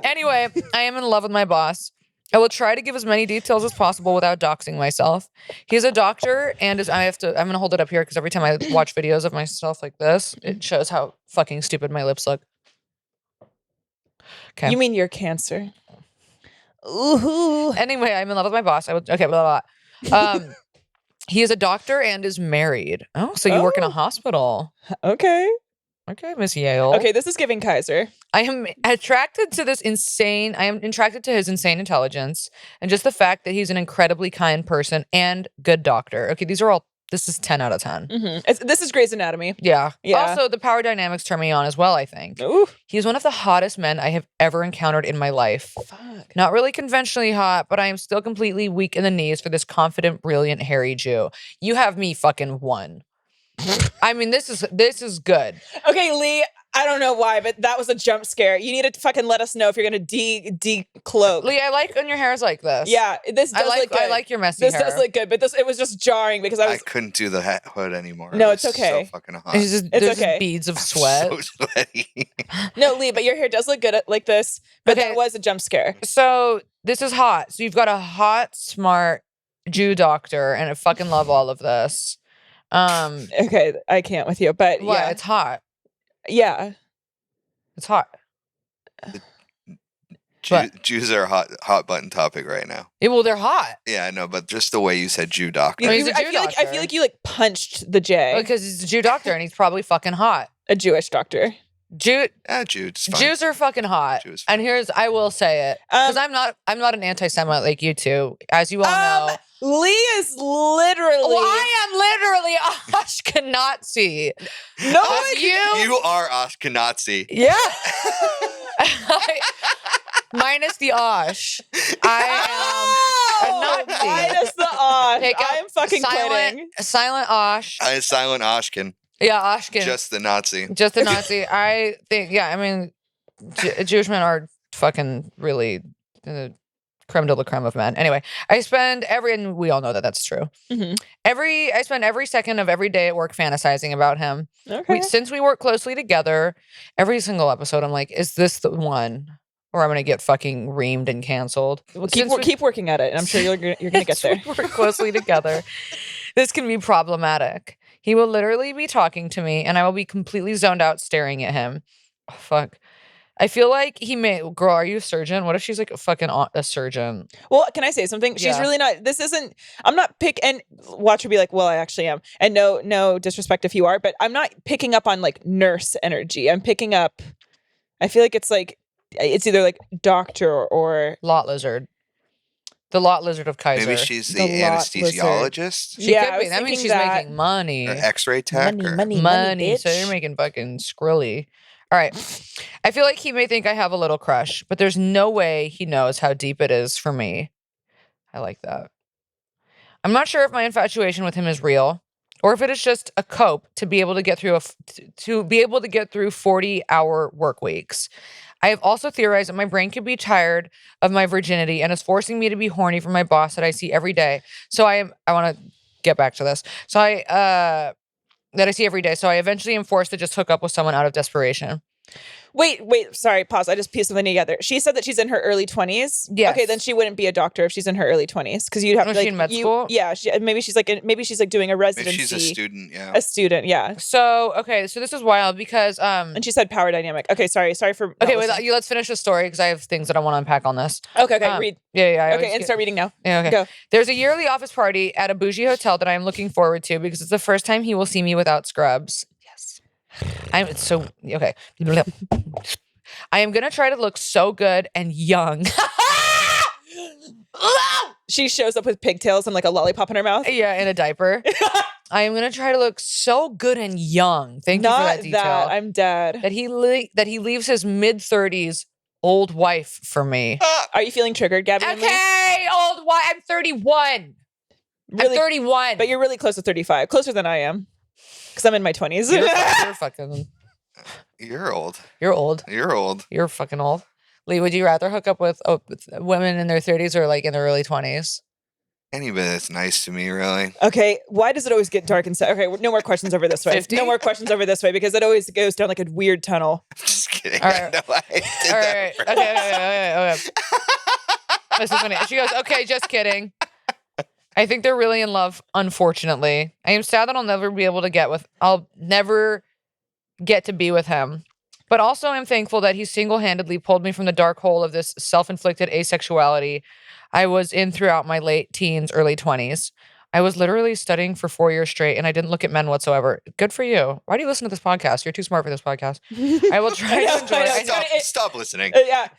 Anyway, I am in love with my boss. I will try to give as many details as possible without doxing myself. He's a doctor, and I'm going to hold it up here because every time I watch videos of myself like this, it shows how fucking stupid my lips look. Okay. You mean your cancer? Ooh. Anyway, I'm in love with my boss. Blah, blah, blah. He is a doctor and is married. Oh, so you work in a hospital. Okay. Okay, Miss Yale. Okay, this is giving Kaiser. I am attracted to his insane intelligence and just the fact that he's an incredibly kind person and good doctor. Okay, this is 10 out of 10. Mm-hmm. This is Grey's Anatomy. Yeah. Also, the power dynamics turn me on as well, I think. Ooh. He's one of the hottest men I have ever encountered in my life. Fuck. Not really conventionally hot, but I am still completely weak in the knees for this confident, brilliant, hairy Jew. You have me fucking won. I mean, this is good. Okay, Lee, I don't know why, but that was a jump scare. You need to fucking let us know if you're gonna decloak. Lee, I like when your hair's like this. Yeah, this does look good. I like your messy hair. This does look good, but it was just jarring because I couldn't do the hood anymore. No, it's okay. So fucking hot. There's just beads of sweat. So sweaty. No, Lee, but your hair does look good like this. But that was a jump scare. So this is hot. So you've got a hot, smart Jew doctor, and I fucking love all of this. Okay, I can't with you, but yeah, it's hot. Yeah, it's hot. Jews are a hot button topic right now. Yeah, well, they're hot. Yeah, I know, but just the way you said Jew doctor. He's a Jew I feel like you like punched the J. Because he's a Jew doctor and he's probably fucking hot. A Jewish doctor. Jude. Jude's fine. Jews are fucking hot. Jew is fine. And I will say it. Because I'm not an anti-Semite like you two, as you all know. Lee is literally. Well, I am literally Ashkenazi. No one. You are Ashkenazi. Yeah. Minus the Osh. I am a Nazi. Minus the Osh. Take out I'm fucking kidding. Silent Osh. Silent Oshkin. Yeah, Oshkin. Just the Nazi. Just the Nazi. I think, yeah, I mean, Jewish men are fucking really creme de la creme of men. Anyway, and we all know that that's true. Mm-hmm. I spend every second of every day at work fantasizing about him. Okay. Since we work closely together, every single episode, I'm like, is this the one? Or I'm going to get fucking reamed and canceled. Well, keep working at it. And I'm sure you're going to get there. We work closely together. This can be problematic. He will literally be talking to me and I will be completely zoned out staring at him. Oh, fuck. I feel like girl, are you a surgeon? What if she's like a surgeon? Well, can I say something? She's really not, I'm not and watch her be like, well, I actually am. And no disrespect if you are, but I'm not picking up on like nurse energy. I'm picking up, I feel like it's either like doctor or lot lizard. The lot lizard of Kaiser. Maybe she's the anesthesiologist. She could be. That means she's making money. Or X-ray tech. Money. So you're making fucking skrilly. All right. I feel like he may think I have a little crush, but there's no way he knows how deep it is for me. I like that. I'm not sure if my infatuation with him is real or if it is just a cope to be able to get through 40-hour work weeks. I have also theorized that my brain could be tired of my virginity and is forcing me to be horny for my boss that I see every day. So I want to get back to this. So that I see every day. So I eventually am forced to just hook up with someone out of desperation. Wait, sorry, pause. I just pieced something together. She said that she's in her early 20s. Yes. Okay, then she wouldn't be a doctor if she's in her early 20s because you'd have to Was she in med school? Yeah, maybe she's like doing a residency. Maybe she's a student, yeah. A student, yeah. So this is wild because and she said power dynamic. Okay, sorry for let's finish the story because I have things that I want to unpack on this. Okay, read. Yeah. Okay, and start reading now. Yeah, okay. Go. There's a yearly office party at a bougie hotel that I am looking forward to because it's the first time he will see me without scrubs. Yes. Okay. I am going to try to look so good and young. She shows up with pigtails and like a lollipop in her mouth. Yeah, in a diaper. I am going to try to look so good and young. Thank you for that detail. That, I'm dead. That he leaves his mid-30s old wife for me. Are you feeling triggered, Gabby? Okay, old wife. I'm 31. Really, I'm 31. But you're really close to 35. Closer than I am. Because I'm in my 20s. You're fucking... You're old. You're old. You're old. You're fucking old. Lee, would you rather hook up with women in their 30s or like in their early 20s? Anybody that's nice to me, really. Okay, why does it always get dark and sad? Okay, no more questions over this way. 50? No more questions over this way because it always goes down like a weird tunnel. I'm just kidding. All right. No, I did All that right. Okay. This is funny. She goes, okay, just kidding. I think they're really in love, unfortunately. I am sad that I'll never get to be with him. But also I'm thankful that he single-handedly pulled me from the dark hole of this self-inflicted asexuality I was in throughout my late teens, early 20s. I was literally studying for 4 years straight and I didn't look at men whatsoever. Good for you. Why do you listen to this podcast? You're too smart for this podcast. I will try to enjoy it. Stop listening. Yeah.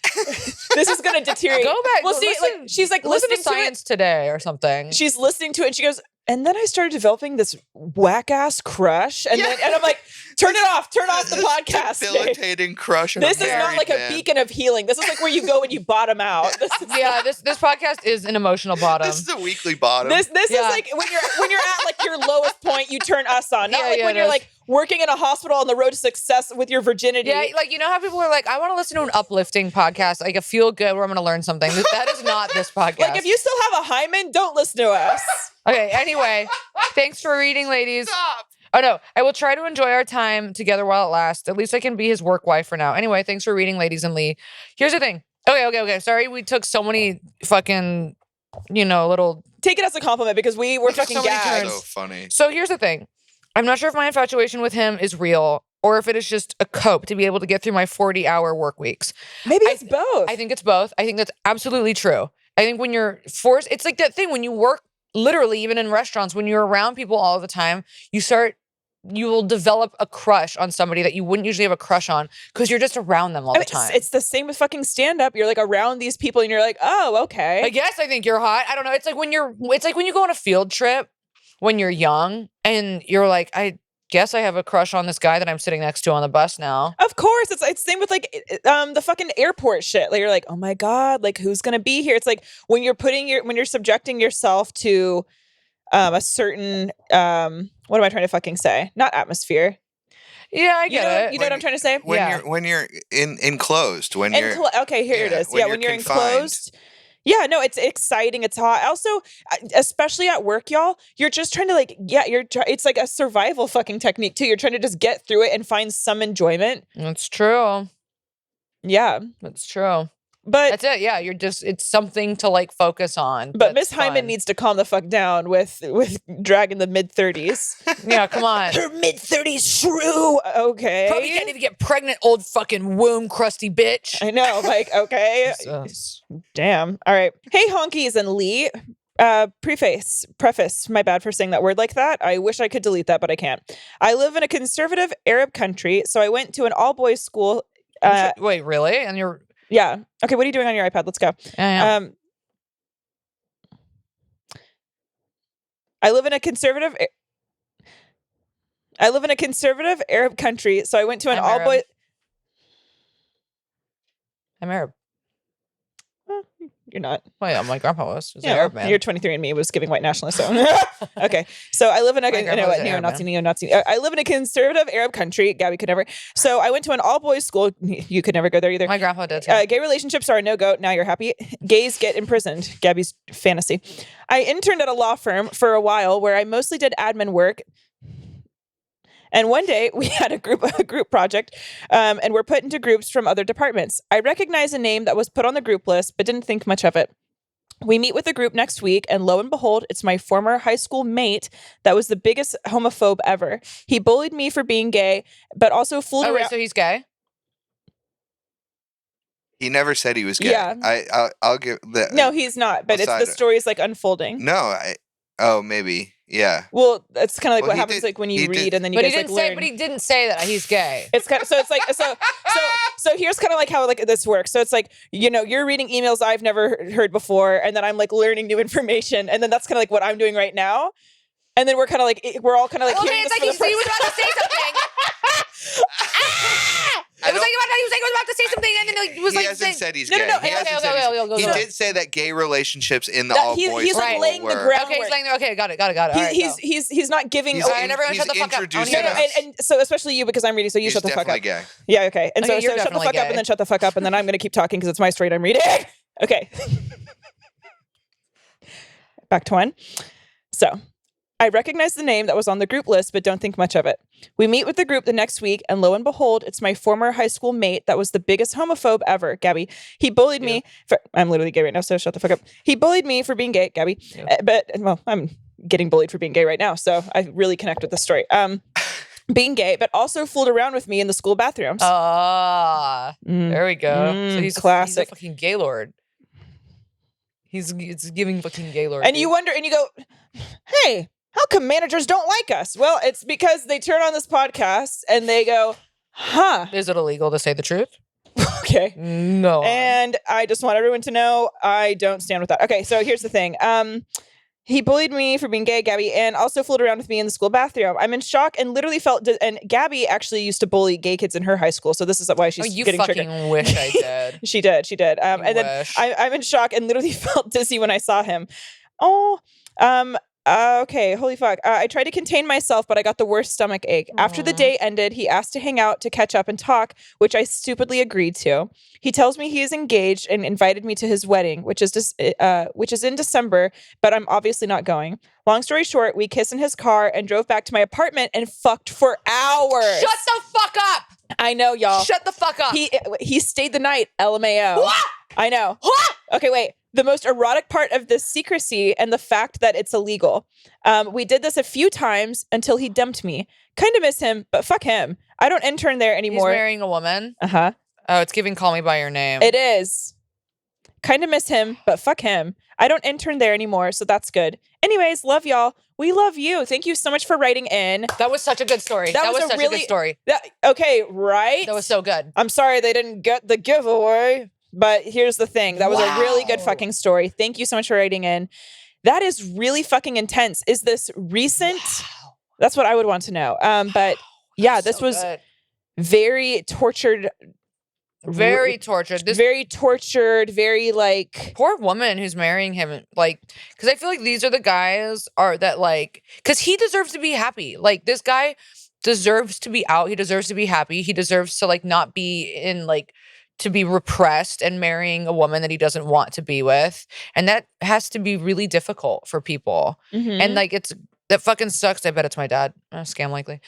This is going to deteriorate. Go back. Well, see, listen, like, she's like listen listening to Science Today or something. She's listening to it and she goes, and then I started developing this whack-ass crush. And I'm like, turn off the podcast. Debilitating crush. This is not like a beacon of healing. This is like where you go and you bottom out. This podcast is an emotional bottom. This is a weekly bottom. This is like when you're at like your lowest point, you turn us on. Not like when you're like working in a hospital on the road to success with your virginity. Yeah, like you know how people are like, I want to listen to an uplifting podcast, like a feel good where I'm going to learn something. That is not this podcast. Like if you still have a hymen, don't listen to us. Okay, anyway, thanks for reading, ladies. Stop. Oh, no, I will try to enjoy our time together while it lasts. At least I can be his work wife for now. Anyway, thanks for reading, ladies and Lee. Here's the thing. Okay. Sorry we took so many fucking, little... Take it as a compliment because we were fucking so many gagged. turns. So funny. So here's the thing. I'm not sure if my infatuation with him is real or if it is just a cope to be able to get through my 40-hour work weeks. Maybe it's both. I think it's both. I think that's absolutely true. I think when you're forced, it's like that thing when you work literally even in restaurants, when you're around people all the time, you start you will develop a crush on somebody that you wouldn't usually have a crush on because you're just around them all the time. It's the same with fucking stand-up. You're like around these people and you're like, oh, okay. I guess I think you're hot. I don't know. It's like when you go on a field trip when you're young and you're like, I guess I have a crush on this guy that I'm sitting next to on the bus now. Of course. It's the same with like the fucking airport shit. Like you're like, oh my God, like who's gonna be here? It's like when you're subjecting yourself to a certain what am I trying to fucking say? Not atmosphere. Yeah, I get it. You know what I'm trying to say? When you're enclosed, okay, here it is. When you're enclosed. Yeah, no, it's exciting. It's hot. Also, especially at work, y'all, you're just trying to it's like a survival fucking technique too. You're trying to just get through it and find some enjoyment. That's true. Yeah. That's true. But that's it. Yeah, it's something to like focus on. But Miss Hyman needs to calm the fuck down with dragging the mid-30s. Yeah, come on. Her mid-30s shrew. Okay. Probably can't even get pregnant, old fucking womb crusty bitch. I know, like, okay. Damn. All right. Hey, honkies and Lee. Preface, my bad for saying that word like that. I wish I could delete that, but I can't. I live in a conservative Arab country, so I went to an all-boys school. Wait, really? And you're... Yeah. Okay, what are you doing on your iPad? Let's go. I live in a conservative Arab country, so I went to an all-boys... I'm Arab. Well, you're not. Well, yeah, my grandpa was. He was an Arab man. Your 23andMe was giving white nationalist. So. Okay. So I live in a neo-Nazi. I live in a conservative Arab country. Gabby could never. So I went to an all-boys school. You could never go there either. My grandpa did too. Gay relationships are a no-go. Now you're happy. Gays get imprisoned. Gabby's fantasy. I interned at a law firm for a while where I mostly did admin work. And one day we had a group project, and we're put into groups from other departments. I recognized a name that was put on the group list, but didn't think much of it. We meet with the group next week, and lo and behold, it's my former high school mate that was the biggest homophobe ever. He bullied me for being gay, but also fooled around. Wait, so he's gay? He never said he was gay. Yeah. I'll give that. No, he's not, but the story's like unfolding. No, maybe. Yeah. Well, that's kind of like what happens like when you read and then you guys learn. But he didn't say that he's gay. It's kind of, so here's kind of like how like this works. So it's like, you're reading emails I've never heard before, and then I'm like learning new information, and then that's kind of like what I'm doing right now. And then we're all kind of like hearing it's like he was about to say something. It was like he was about to say something, and then he was he hasn't said he's gay. He did say that gay relationships in the all boys he's like laying the groundwork. Okay, he's laying there. Okay, got it. He's not giving. Everyone shut the fuck up. And so especially you, because I'm reading, so you shut the fuck up. Gay. Yeah, okay. And so shut the fuck up, and then shut the fuck up, and then I'm gonna keep talking because it's my story and I'm reading. Okay. Back to one. So I recognize the name that was on the group list, but don't think much of it. We meet with the group the next week, and lo and behold, it's my former high school mate that was the biggest homophobe ever, Gabby. He bullied me for... I'm literally gay right now, so shut the fuck up. He bullied me for being gay, Gabby. But I'm getting bullied for being gay right now, so I really connect with the story. Being gay, but also fooled around with me in the school bathrooms. There we go. So he's classic. He's a fucking gaylord. He's giving fucking gaylord. And you wonder, and you go, hey, how come managers don't like us? Well, it's because they turn on this podcast and they go, huh. Is it illegal to say the truth? Okay. No. And I just want everyone to know I don't stand with that. Okay, so here's the thing. He bullied me for being gay, Gabby, and also fooled around with me in the school bathroom. I'm in shock and literally and Gabby actually used to bully gay kids in her high school, so this is why she's getting triggered. You fucking wish I did. She did. And then I'm in shock and literally felt dizzy when I saw him. Okay, holy fuck. I tried to contain myself, but I got the worst stomach ache. Aww. After the day ended, he asked to hang out to catch up and talk, which I stupidly agreed to. He tells me he is engaged and invited me to his wedding, which is in December, but I'm obviously not going. Long story short, we kissed in his car and drove back to my apartment and fucked for hours. Shut the fuck up! I know, y'all. Shut the fuck up. He stayed the night, LMAO. What? I know. What? Okay, wait. The most erotic part of this secrecy and the fact that it's illegal. We did this a few times until he dumped me. Kind of miss him, but fuck him. I don't intern there anymore. He's marrying a woman? Uh-huh. Oh, it's giving Call Me By Your Name. It is. Kind of miss him, but fuck him. I don't intern there anymore, so that's good. Anyways, love y'all. We love you. Thank you so much for writing in. That was such a good story. That was such a good story. Okay, right? That was so good. I'm sorry they didn't get the giveaway, but here's the thing. That was a really good fucking story. Thank you so much for writing in. That is really fucking intense. Is this recent? Wow. That's what I would want to know. But yeah, this was very tortured. Very tortured. Very tortured, very like... Poor woman who's marrying him. Like, because I feel like these are the guys that like... Because he deserves to be happy. Like, this guy deserves to be out. He deserves to be happy. He deserves to like not be in like... to be repressed and marrying a woman that he doesn't want to be with. And that has to be really difficult for people. Mm-hmm. And like, that fucking sucks. I bet it's my dad. Scam likely.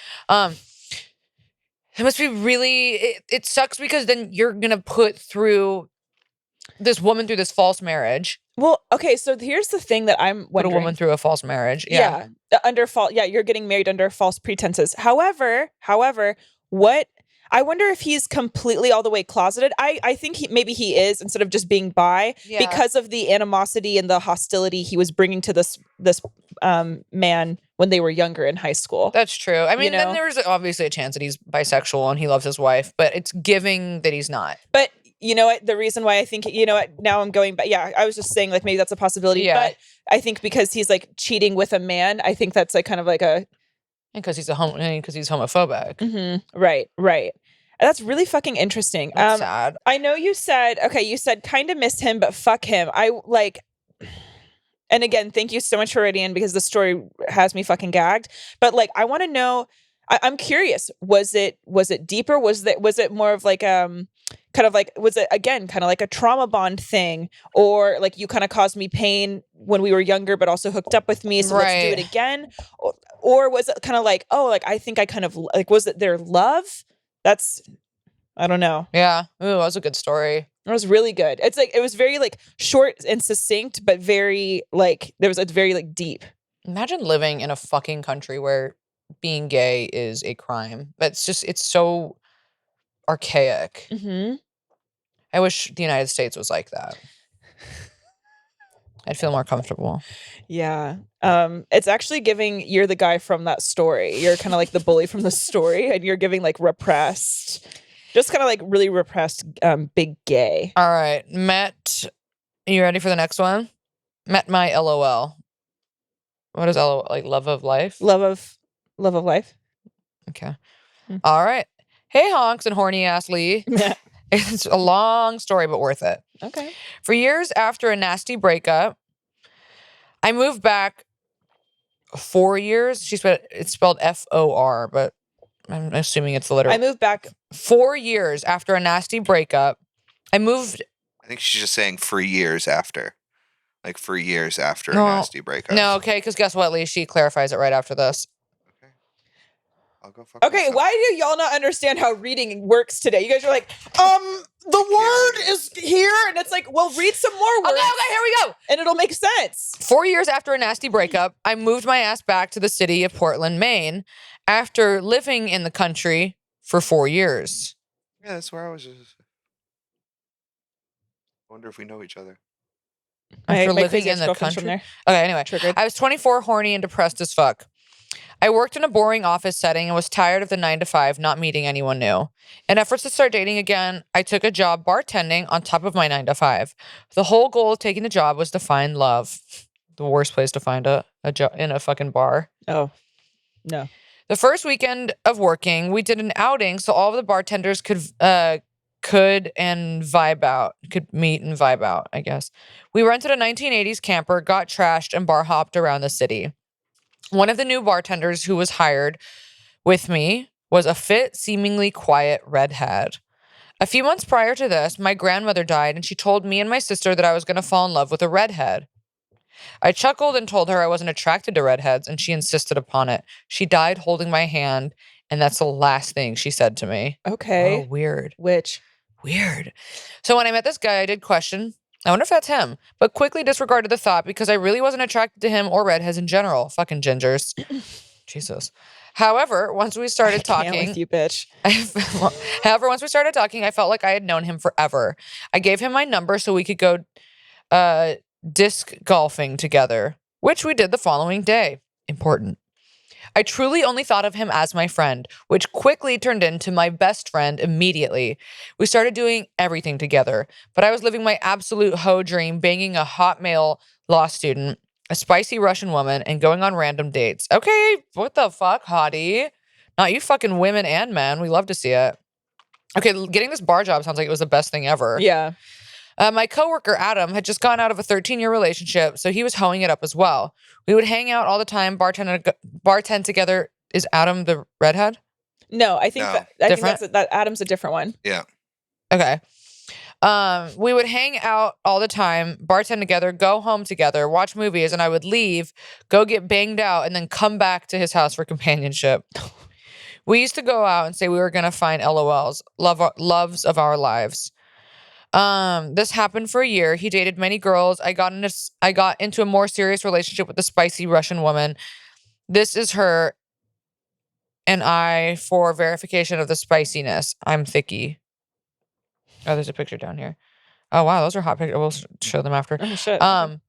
It must be really, it sucks because then you're going to put through this woman through this false marriage. Well, okay, so here's the thing that I'm wondering. Put a woman through a false marriage. Yeah. You're getting married under false pretenses. However, I wonder if he's completely all the way closeted. I think maybe he is, instead of just being bi, because of the animosity and the hostility he was bringing to this man when they were younger in high school. That's true. I mean, then there's obviously a chance that he's bisexual and he loves his wife, but it's giving that he's not. But you know what? The reason why I think, you know what, now I'm going back. Yeah, I was just saying like maybe that's a possibility. Yeah. But I think because he's like cheating with a man, I think that's like kind of like a... Because he's homophobic. Mm-hmm. Right. That's really fucking interesting. That's sad. I know you said kind of miss him, but fuck him. I like... And again, thank you so much for writing in because the story has me fucking gagged. But like, I want to know, I'm curious, was it deeper? Was it more of like, kind of like, was it again, kind of like a trauma bond thing, or like you kind of caused me pain when we were younger, but also hooked up with me. So let's do it again. Or was it kind of like, oh, like, I think I kind of like, was it their love? I don't know. Yeah. Ooh, that was a good story. It was really good. It's like, it was very like short and succinct, but very like, it's very like deep. Imagine living in a fucking country where being gay is a crime. It's so archaic. Mm-hmm. I wish the United States was like that. I'd feel more comfortable. Yeah. It's actually giving, you're the guy from that story. You're kind of like the bully from the story, and you're giving like repressed, just kind of like really repressed, big gay. All right. You ready for the next one? Met my LOL. What is LOL? Like love of life? Love of life. Okay. All right. Hey, honks and horny ass Lee. It's a long story, but worth it. Okay. For years after a nasty breakup, I moved back 4 years. It's spelled F-O-R, but I'm assuming it's the literal. I moved back 4 years after a nasty breakup. I think she's just saying for years after. Like for years after a nasty breakup. No, okay, because guess what, Lee? She clarifies it right after this. Okay. I'll go fuck myself. Why do y'all not understand how reading works today? You guys are like, the word is here, and it's like, well, read some more words. Okay, here we go. And it'll make sense. 4 years after a nasty breakup, I moved my ass back to the city of Portland, Maine, after living in the country for 4 years. Yeah, that's where I was just... I wonder if we know each other. After living in the country. Okay, anyway. Triggered. I was 24, horny, and depressed as fuck. I worked in a boring office setting and was tired of the 9 to 5, not meeting anyone new. In efforts to start dating again, I took a job bartending on top of my 9 to 5. The whole goal of taking the job was to find love. The worst place to find a job in a fucking bar. Oh, no. The first weekend of working, we did an outing so all of the bartenders could meet and vibe out, I guess. We rented a 1980s camper, got trashed, and bar hopped around the city. One of the new bartenders who was hired with me was a fit, seemingly quiet redhead. A few months prior to this, my grandmother died, and she told me and my sister that I was going to fall in love with a redhead. I chuckled and told her I wasn't attracted to redheads, and she insisted upon it. She died holding my hand, and that's the last thing she said to me. Okay. Oh, weird. Weird. So when I met this guy, I did question, I wonder if that's him, but quickly disregarded the thought because I really wasn't attracted to him or redheads in general. Fucking gingers. Jesus. However, once we started talking... can't with you, bitch. Once we started talking, I felt like I had known him forever. I gave him my number so we could go disc golfing together, which we did the following day. important. I truly only thought of him as my friend, which quickly turned into my best friend immediately. We started doing everything together, but I was living my absolute hoe dream, banging a hot male law student, a spicy Russian woman, and going on random dates. Okay, what the fuck, hottie? Not you fucking women and men. We love to see it. Okay, getting this bar job sounds like it was the best thing ever. Yeah. My coworker, Adam, had just gotten out of a 13-year relationship, so he was hoeing it up as well. We would hang out all the time, bartend together. Is Adam the redhead? No, I think that Adam's a different one. Yeah. Okay. We would hang out all the time, bartend together, go home together, watch movies, and I would leave, go get banged out, and then come back to his house for companionship. We used to go out and say we were gonna find LOLs, loves of our lives. This happened for a year. He dated many girls. I got into a more serious relationship with a spicy Russian woman. This is her, and I for verification of the spiciness. I'm thicky. Oh, there's a picture down here. Oh wow, those are hot pictures. We'll show them after. Oh shit. But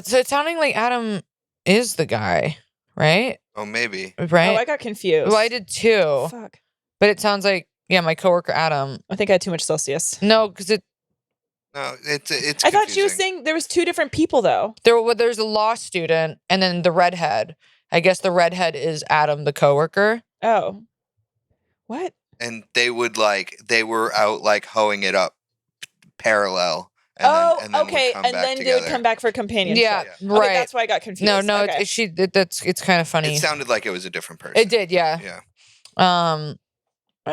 so it's sounding like Adam is the guy, right? Oh, maybe. Right. Oh, I got confused. Well, I did too. Fuck. But it sounds like my coworker Adam. I think I had too much Celsius. No, because No, it's. I thought she was confusing. saying there was two different people though. there's a law student and then the redhead. I guess the redhead is Adam, the coworker. Oh. What? And they were out like hoeing it up parallel. And then okay. And then they would come back for companionship. Yeah, Yeah. right. Okay, that's why I got confused. No, okay. it's kind of funny. It sounded like it was a different person. It did, yeah. Yeah. All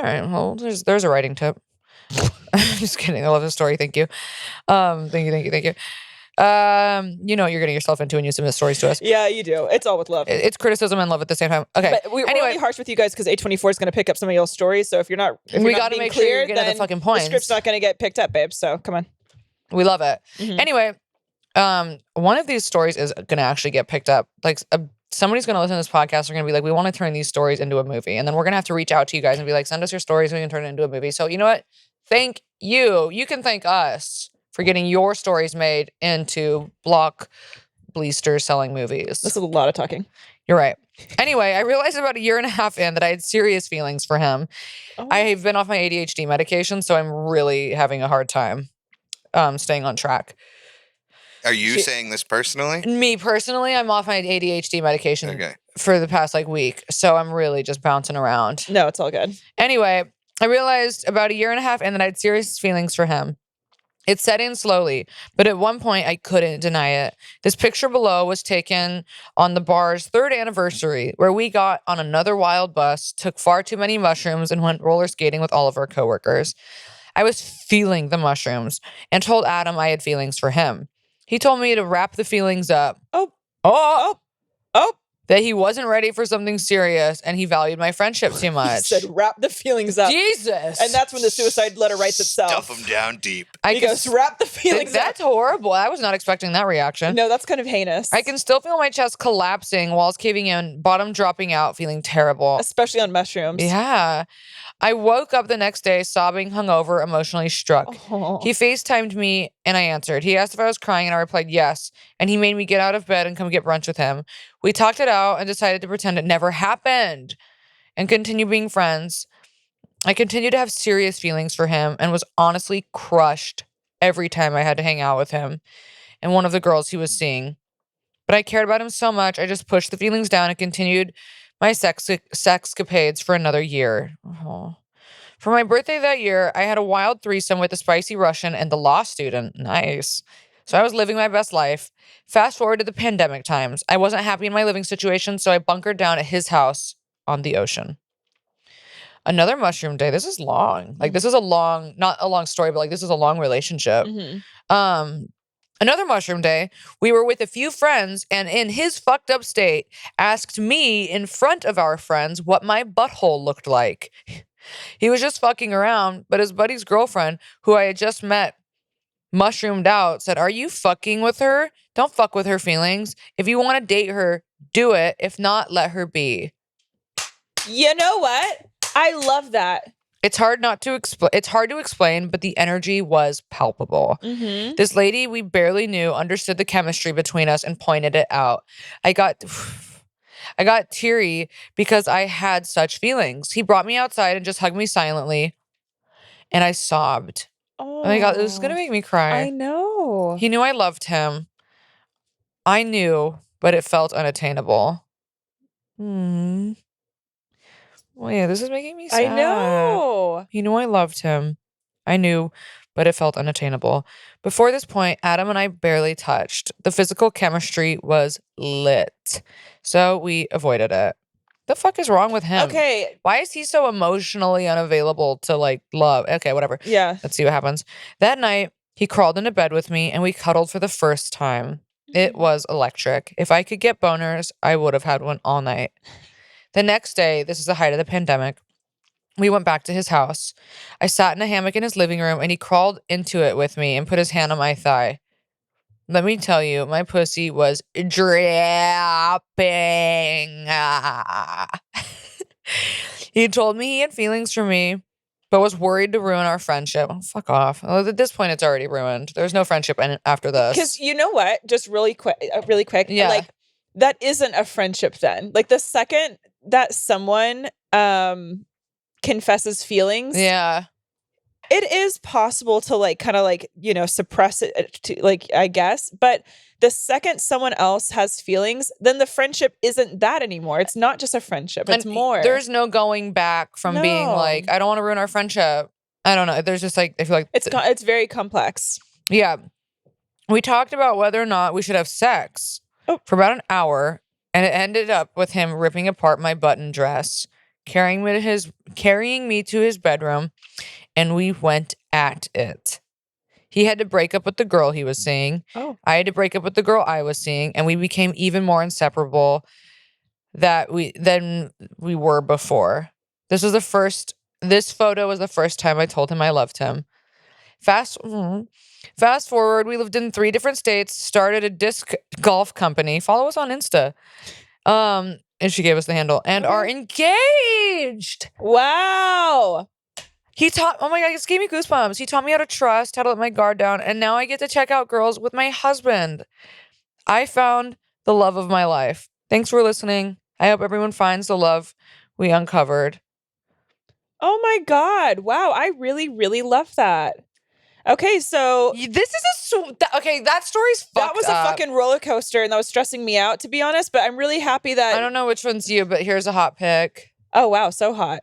right. Well, there's a writing tip. Just kidding. I love this story. Thank you. Thank you. You know what you're getting yourself into when you submit stories to us. Yeah, you do. It's all with love. It's criticism and love at the same time. Okay. But we're anyway, really harsh with you guys because A24 is going to pick up some of y'all's stories. So if you're not, we got to make sure you're getting then the fucking the points. script's not going to get picked up, babe. So come on. We love it. Mhm. Anyway, one of these stories is going to actually get picked up. Like somebody's going to listen to this podcast. They're going to be like, we want to turn these stories into a movie. And then we're going to have to reach out to you guys and be like, send us your stories. We can turn it into a movie. So you know what? Thank you. You can thank us for getting your stories made into block bleasters selling movies. This is a lot of talking. You're right. Anyway, I realized about a year and a half in that I had serious feelings for him. Oh. I've been off my ADHD medication, so I'm really having a hard time staying on track. Are you saying this personally? Me personally, I'm off my ADHD medication Okay. for the past week, so I'm really just bouncing around. No, it's all good. Anyway, I realized about a year and a half in that I had serious feelings for him. It set in slowly, but at one point I couldn't deny it. This picture below was taken on the bar's 3rd anniversary, where we got on another wild bus, took far too many mushrooms, and went roller skating with all of our coworkers. I was feeling the mushrooms and told Adam I had feelings for him. He told me to wrap the feelings up. Oh. That he wasn't ready for something serious and he valued my friendship too He much. said, wrap the feelings up. Jesus. And that's when the suicide letter writes itself. Stuff them down deep. He goes, wrap the feelings up. That's horrible. I was not expecting that reaction. No, that's kind of heinous. I can still feel my chest collapsing, walls caving in, bottom dropping out, feeling terrible. Especially on mushrooms. Yeah. I woke up the next day sobbing, hungover, emotionally struck. Oh. He FaceTimed me and I answered. He asked if I was crying and I replied yes. And he made me get out of bed and come get brunch with him. We talked it out and decided to pretend it never happened and continue being friends. I continued to have serious feelings for him and was honestly crushed every time I had to hang out with him and one of the girls he was seeing. But I cared about him so much, I just pushed the feelings down and continued my sexcapades for another year. Oh. For my birthday that year, I had a wild threesome with the spicy Russian and the law student. Nice. So I was living my best life. Fast forward to the pandemic times. I wasn't happy in my living situation, so I bunkered down at his house on the ocean. Another mushroom day. This is long. This is a long, not a long story, but this is a long relationship. Mm-hmm. Another mushroom day, we were with a few friends and in his fucked up state, asked me in front of our friends what my butthole looked like. He was just fucking around, but his buddy's girlfriend, who I had just met, mushroomed out, said, "Are you fucking with her? Don't fuck with her feelings. If you want to date her, do it. If not, let her be." You know what? I love that. It's hard to explain, but the energy was palpable. Mm-hmm. This lady we barely knew understood the chemistry between us and pointed it out. I got teary because I had such feelings. He brought me outside and just hugged me silently, and I sobbed. Oh my God, this is gonna make me cry. I know. He knew I loved him. I knew, but it felt unattainable. Well, yeah, this is making me sad. I know. He knew I loved him. I knew, but it felt unattainable. Before this point, Adam and I barely touched. The physical chemistry was lit, so we avoided it. The fuck is wrong with him? Okay. Why is he so emotionally unavailable to like love? Okay, whatever. Yeah. Let's see what happens. That night, he crawled into bed with me and we cuddled for the first time. It was electric. If I could get boners, I would have had one all night. The next day, this is the height of the pandemic, we went back to his house. I sat in a hammock in his living room and he crawled into it with me and put his hand on my thigh. Let me tell you, my pussy was dripping. He told me he had feelings for me, but was worried to ruin our friendship. Oh, fuck off. Well, at this point, it's already ruined. There's no friendship after this. Because you know what? Just really quick. Yeah. Like, that isn't a friendship then. Like, the second that someone confesses feelings, Yeah. it is possible to like kind of like, you know, suppress it to, like, I guess. But the second someone else has feelings, then the friendship isn't that anymore. It's not just a friendship. It's And more. There's no going back from being No. like, I don't want to ruin our friendship. I don't know. There's just like, I feel like It's very complex. yeah. We talked about whether or not we should have sex for about an hour, and it ended up with him ripping apart my button dress, carrying me to his bedroom, and we went at it. He had to break up with the girl he was seeing. Oh. I had to break up with the girl I was seeing, and we became even more inseparable than we were before. This photo was the first time I told him I loved him. Fast forward, we lived in 3 different states, started a disc golf company. Follow us on Insta. And she gave us the handle and are engaged. Wow. Oh my God, this gave me goosebumps. He taught me how to trust, how to let my guard down, and now I get to check out girls with my husband. I found the love of my life. Thanks for listening. I hope everyone finds the love we uncovered. Oh my God. Wow. I really, really love that. Okay, so This is that story's fucked that was a up. fucking roller coaster, and that was stressing me out, to be honest. But I'm really happy that I don't know which one's you, but here's a hot pick. Oh wow, so hot.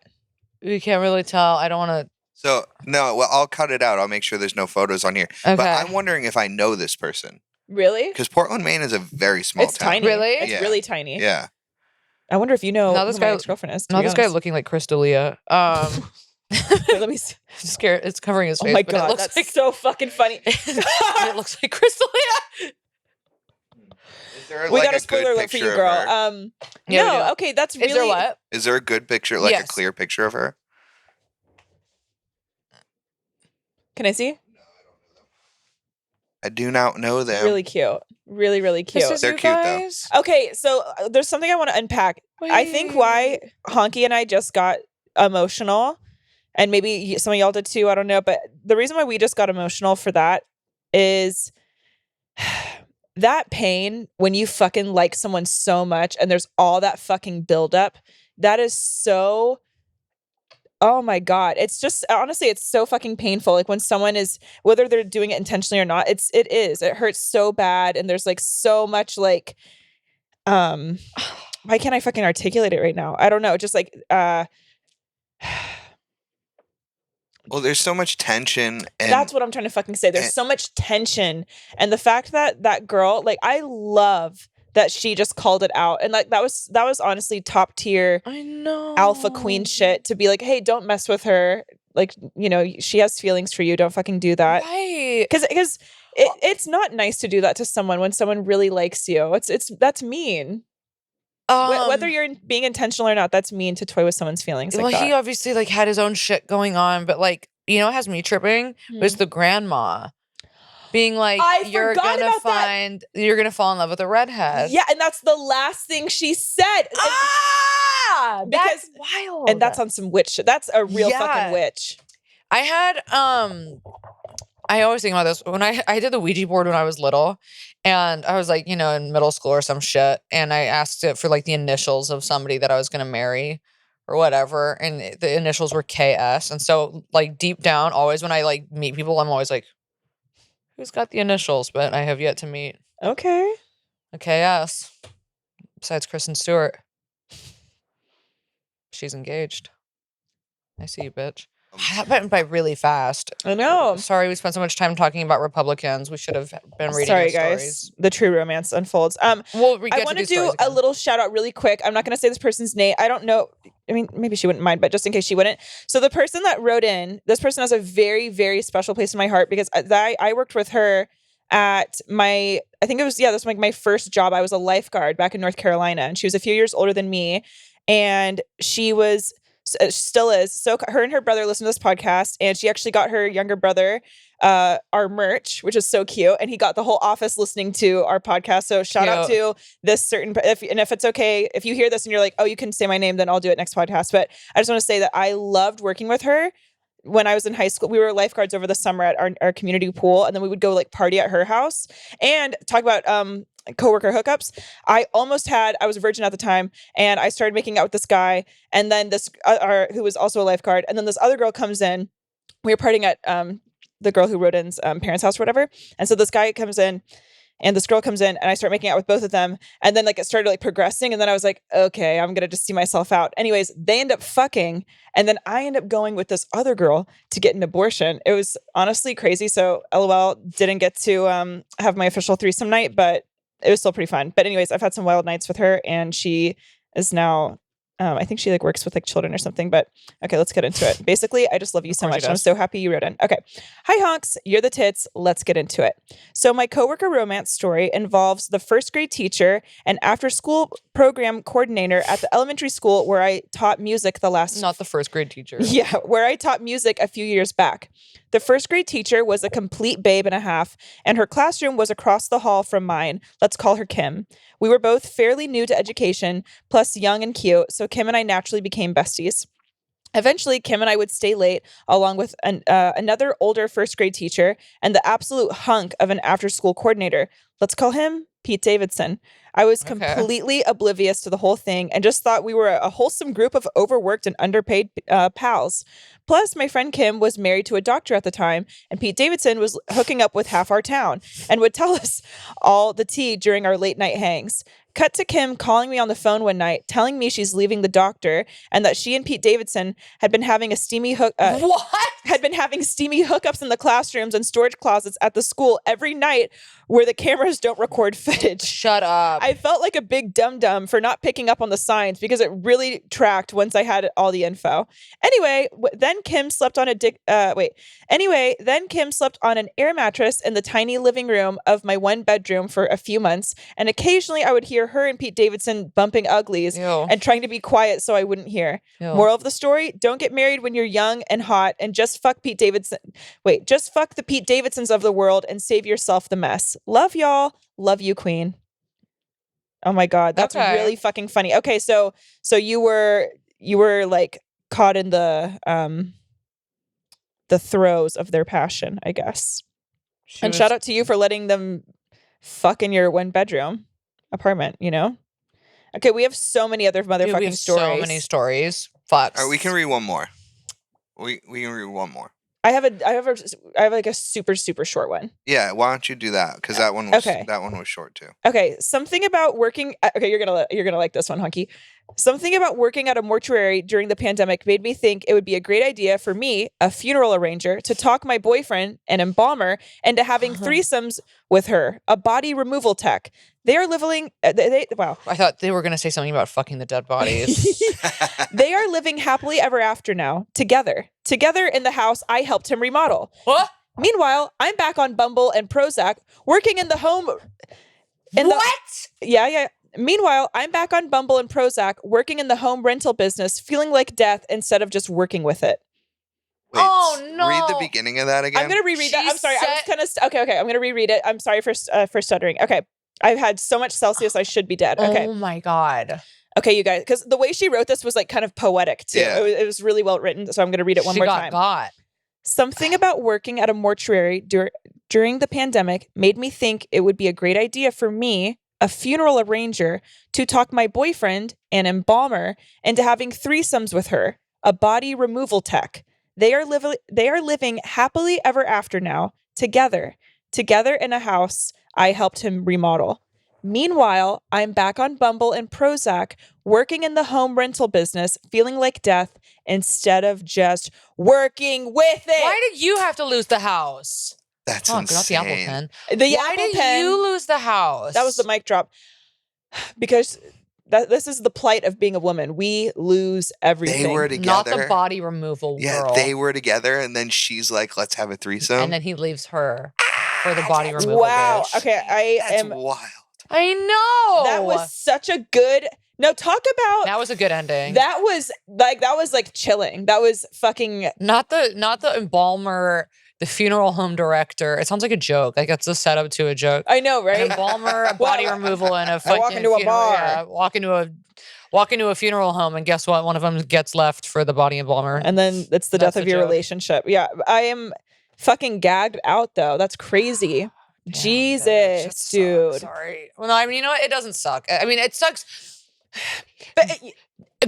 You can't really tell. I don't want to. So, no, well, I'll cut it out. I'll make sure there's no photos on here. Okay. But I'm wondering if I know this person. Really? Because Portland, Maine is a very small It's town. tiny. Really? It's Yeah. really tiny. Yeah. I wonder if you know Now this who my guy- ex-girlfriend is. Now this guy looking like Chris D'Elia. Wait, let me see. Scared. It's covering his face. Oh my but it God, looks that's like so fucking funny. it looks like Chris D'Elia. Is there We like got a a spoiler good alert for picture you, of girl. her? Yeah, we No, do. okay, that's really. Is there what? Is there a good picture, like a Yes. clear picture of her? Can I see? I do not know them. Really cute. Really, really cute. This is They're you cute, though. guys? Okay, so there's something I want to unpack. I think why Honky and I just got emotional, and maybe some of y'all did too, I don't know, but the reason why we just got emotional for that is that pain when you fucking like someone so much and there's all that fucking buildup, that is so, oh my God. It's just, honestly, it's so fucking painful. Like when someone is, whether they're doing it intentionally or not, it hurts so bad. And there's like so much like, why can't I fucking articulate it right now? I don't know. Just like, Well, there's so much tension. And that's what I'm trying to fucking say. There's so much tension. And the fact that that girl, like, I love that she just called it out. And like, that was honestly top tier I know. alpha queen shit to be like, hey, don't mess with her. Like, you know, she has feelings for you. Don't fucking do that. Right. Because it's not nice to do that to someone when someone really likes you. That's mean. Whether you're being intentional or not, that's mean to toy with someone's feelings. Well, Like he that. obviously like had his own shit going on, but like, you know, what has me tripping was the grandma being like, I you're forgot gonna about that. you're gonna fall in love with a redhead. Yeah, and that's the last thing she said. Yeah, that's wild. And that's on some witch shit. That's a real fucking witch. I had I always think about this when I did the Ouija board when I was little, and I was like, you know, in middle school or some shit, and I asked it for like the initials of somebody that I was gonna marry or whatever, and the initials were KS, and so like deep down, always when I like meet people, I'm always like, who's got the initials? But I have yet to meet Okay. a KS besides Kristen Stewart. She's engaged. I see you, bitch. That went by really fast. I know. Sorry, we spent so much time talking about Republicans. We should have been reading Sorry, their guys. stories. The true romance unfolds. I want to do a little shout out really quick. I'm not going to say this person's name. I don't know. I mean, maybe she wouldn't mind, but just in case she wouldn't. So the person that wrote in, this person has a very, very special place in my heart because I worked with her at I think it was, this was like my first job. I was a lifeguard back in North Carolina, and she was a few years older than me. And she was, still is. So her and her brother listen to this podcast, and she actually got her younger brother our merch, which is so cute. And he got the whole office listening to our podcast. So shout out to this certain, if it's okay, if you hear this and you're like, oh, you can say my name, then I'll do it next podcast. But I just want to say that I loved working with her. When I was in high school, we were lifeguards over the summer at our community pool, and then we would go like party at her house and talk about coworker hookups. I was a virgin at the time, and I started making out with this guy, and then this who was also a lifeguard, and then this other girl comes in. We were partying at the girl who wrote in's parents' house or whatever, and so this guy comes in. And this girl comes in, and I start making out with both of them. And then like it started like progressing. And then I was like, okay, I'm going to just see myself out. Anyways, they end up fucking. And then I end up going with this other girl to get an abortion. It was honestly crazy. So LOL, didn't get to have my official threesome night, but it was still pretty fun. But anyways, I've had some wild nights with her, and she is now, I think she like works with like children or something, but okay, let's get into it. Basically, I just love you so much. I'm so happy you wrote in. Okay. Hi honks, you're the tits. Let's get into it. So my coworker romance story involves the first grade teacher and after school program coordinator at the elementary school where I taught music Not the first grade teacher. Yeah, where I taught music a few years back. The first grade teacher was a complete babe and a half, and her classroom was across the hall from mine. Let's call her Kim. We were both fairly new to education, plus young and cute, so Kim and I naturally became besties. Eventually, Kim and I would stay late, along with another older first grade teacher and the absolute hunk of an after-school coordinator. Let's call him Pete Davidson. I was completely oblivious to the whole thing and just thought we were a wholesome group of overworked and underpaid pals. Plus, my friend Kim was married to a doctor at the time, and Pete Davidson was hooking up with half our town and would tell us all the tea during our late night hangs. Cut to Kim calling me on the phone one night, telling me she's leaving the doctor and that she and Pete Davidson had been having had been having steamy hookups in the classrooms and storage closets at the school every night where the cameras don't record footage. Shut up. I felt like a big dum-dum for not picking up on the signs because it really tracked once I had all the info. Anyway, then Kim slept on then Kim slept on an air mattress in the tiny living room of my one bedroom for a few months, and occasionally I would hear her and Pete Davidson bumping uglies and trying to be quiet so I wouldn't hear. Moral of the story, don't get married when you're young and hot and just fuck Pete Davidson. Just fuck the Pete Davidsons of the world and save yourself the mess. Love y'all. Love you, Queen. Oh my God. That's really fucking funny. Okay. So you were like caught in the throes of their passion, I guess. Shout out to you for letting them fuck in your one bedroom apartment, you know? Okay, we have so many other motherfucking stories. So many stories. Fucks. All right, we can read one more. We can read one more. I have like a super, super short one. Yeah, why don't you do that? Because that one was short too. Okay, something about working. Okay, you're gonna like this one, Hunky. Something about working at a mortuary during the pandemic made me think it would be a great idea for me, a funeral arranger, to talk my boyfriend, an embalmer, into having threesomes with her, a body removal tech. They are living. Wow. I thought they were going to say something about fucking the dead bodies. They are living happily ever after now, together in the house I helped him remodel. What? Meanwhile, I'm back on Bumble and Prozac, working in the home. Yeah. Meanwhile, I'm back on Bumble and Prozac, working in the home rental business, feeling like death instead of just working with it. Wait, oh no! Read the beginning of that again. I'm gonna reread that. I'm sorry. I was kind of okay. I'm gonna reread it. I'm sorry for stuttering. Okay, I've had so much Celsius. I should be dead. Okay. Oh my God. Okay, you guys, because the way she wrote this was like kind of poetic too. Yeah. It was really well written. So I'm going to read it one She more got time. got. Something about working at a mortuary during the pandemic made me think it would be a great idea for me, a funeral arranger, to talk my boyfriend, an embalmer, into having threesomes with her, a body removal tech. They are living happily ever after now, together in a house I helped him remodel. Meanwhile, I'm back on Bumble and Prozac, working in the home rental business, feeling like death instead of just working with it. Why did you have to lose the house? That's Not the apple insane. pen. The Why apple did pen, you lose the house? that was the mic drop. Because this is the plight of being a woman. We lose everything. They were Not together. the body removal Yeah, girl. they were together, and then she's like, "Let's have a threesome." And then he leaves her for the body removal. Wow. bitch. Okay, That's wild. I know. That was such a good. No, talk about That was a good ending. that was like chilling. That was fucking. Not the embalmer, the funeral home director. It sounds like a joke. Like it's a setup to a joke. I know, An right? embalmer, a body removal, and a fucking walk into a funeral- bar. Yeah, walk into a funeral home, and guess what? One of them gets left for the body embalmer. And then it's the That's death of the your joke. relationship. Yeah, I am fucking gagged out though. That's crazy. Damn, Jesus, bitch, that sucks. dude. Sorry. Well, no, I mean, you know what? It doesn't suck. I mean, it sucks. But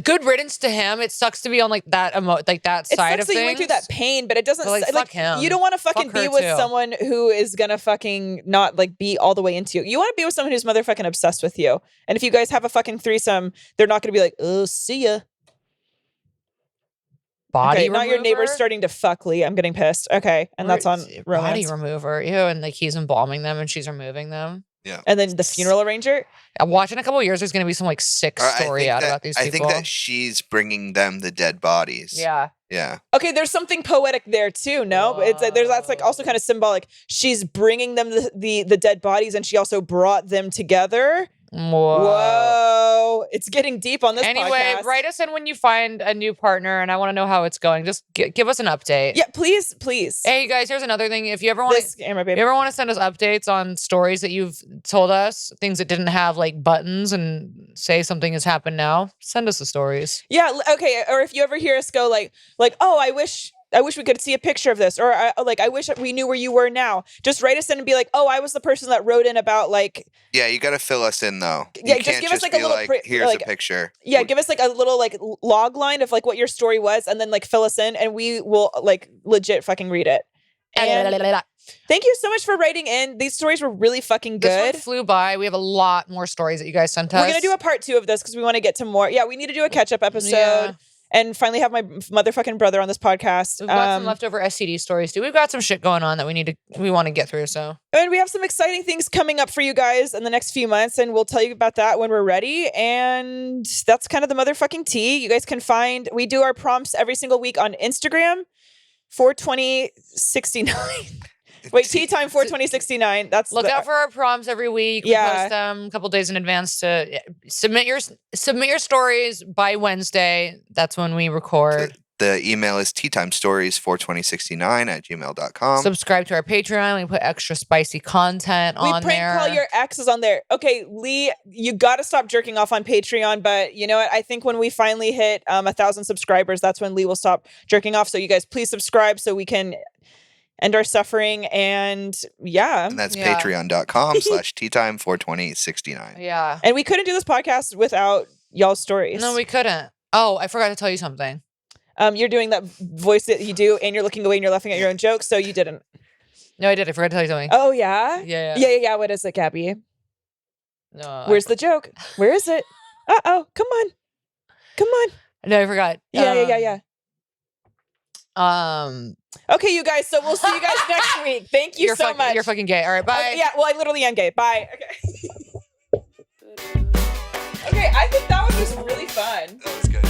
Good riddance to him. It sucks to be on like that that it side sucks of that things. you went through that pain, but it doesn't But, like, fuck him. You don't want to fucking Fuck be her, with too. someone who is gonna fucking not like be all the way into you. You want to be with someone who's motherfucking obsessed with you. And if you guys have a fucking threesome, they're not gonna be like, oh, see ya. Body Okay, not your neighbors remover? starting to fuck Lee. I'm getting pissed. Okay, and that's on Body romance. remover. Ew, and like he's embalming them and she's removing them. And then the funeral arranger. I'm watching a couple of years. There's gonna be some like sick Or story out about these people. I think that she's bringing them the dead bodies. Yeah. Yeah. Okay, there's something poetic there too. No, it's there's that's like also kind of symbolic. She's bringing them the dead bodies, and she also brought them together. Whoa, it's getting deep on this. Anyway, podcast. write us in when you find a new partner, and I want to know how it's going. Just give us an update. Yeah, please. Hey, you guys, here's another thing. If you ever want to, camera, babe. you ever want to send us updates on stories that you've told us, things that didn't have like buttons, and say something has happened now, send us the stories. Yeah, okay. Or if you ever hear us go like, oh, I wish we could see a picture of this, or I wish we knew where you were now. Just write us in and be like, oh, I was the person that wrote in about like. Yeah, you got to fill us in though. Yeah, you just can't give us like a be little. Here's like, a picture. Yeah, give us like a little like log line of like what your story was, and then like fill us in, and we will like legit fucking read it. And thank you so much for writing in. These stories were really fucking good. This one flew by. We have a lot more stories that you guys sent us. We're gonna do a part 2 of this because we want to get to more. Yeah, we need to do a catch up episode. Yeah. And finally have my motherfucking brother on this podcast. We've got some leftover STD stories too. We've got some shit going on that we want to get through. So, and we have some exciting things coming up for you guys in the next few months, and we'll tell you about that when we're ready. And that's kind of the motherfucking tea. You guys can we do our prompts every single week on Instagram, 42069. Wait, tea time 42069. That's look out for our prompts every week. We post them a couple days in advance to submit your stories by Wednesday. That's when we record. The email is teatimestories42069@gmail.com. Subscribe to our Patreon. We put extra spicy content on there. We prank call your exes on there. Okay, Lee, you got to stop jerking off on Patreon. But you know what? I think when we finally hit 1,000 subscribers, that's when Lee will stop jerking off. So you guys, please subscribe so we can end our suffering. And yeah. And that's patreon.com/teatime42069. Yeah. And we couldn't do this podcast without y'all's stories. No, we couldn't. Oh, I forgot to tell you something. You're doing that voice that you do, and you're looking away and you're laughing at your own jokes, so you didn't. No, I did. I forgot to tell you something. Oh, yeah? Yeah. What is it, Gabby? No. Where's the joke? Where is it? Uh-oh. Come on. No, I forgot. Yeah. Okay, you guys. So we'll see you guys next week. Thank you so much. You're fucking gay. All right, bye. Yeah, well, I literally am gay. Bye. Okay. Okay, I think that one was really fun. That was good.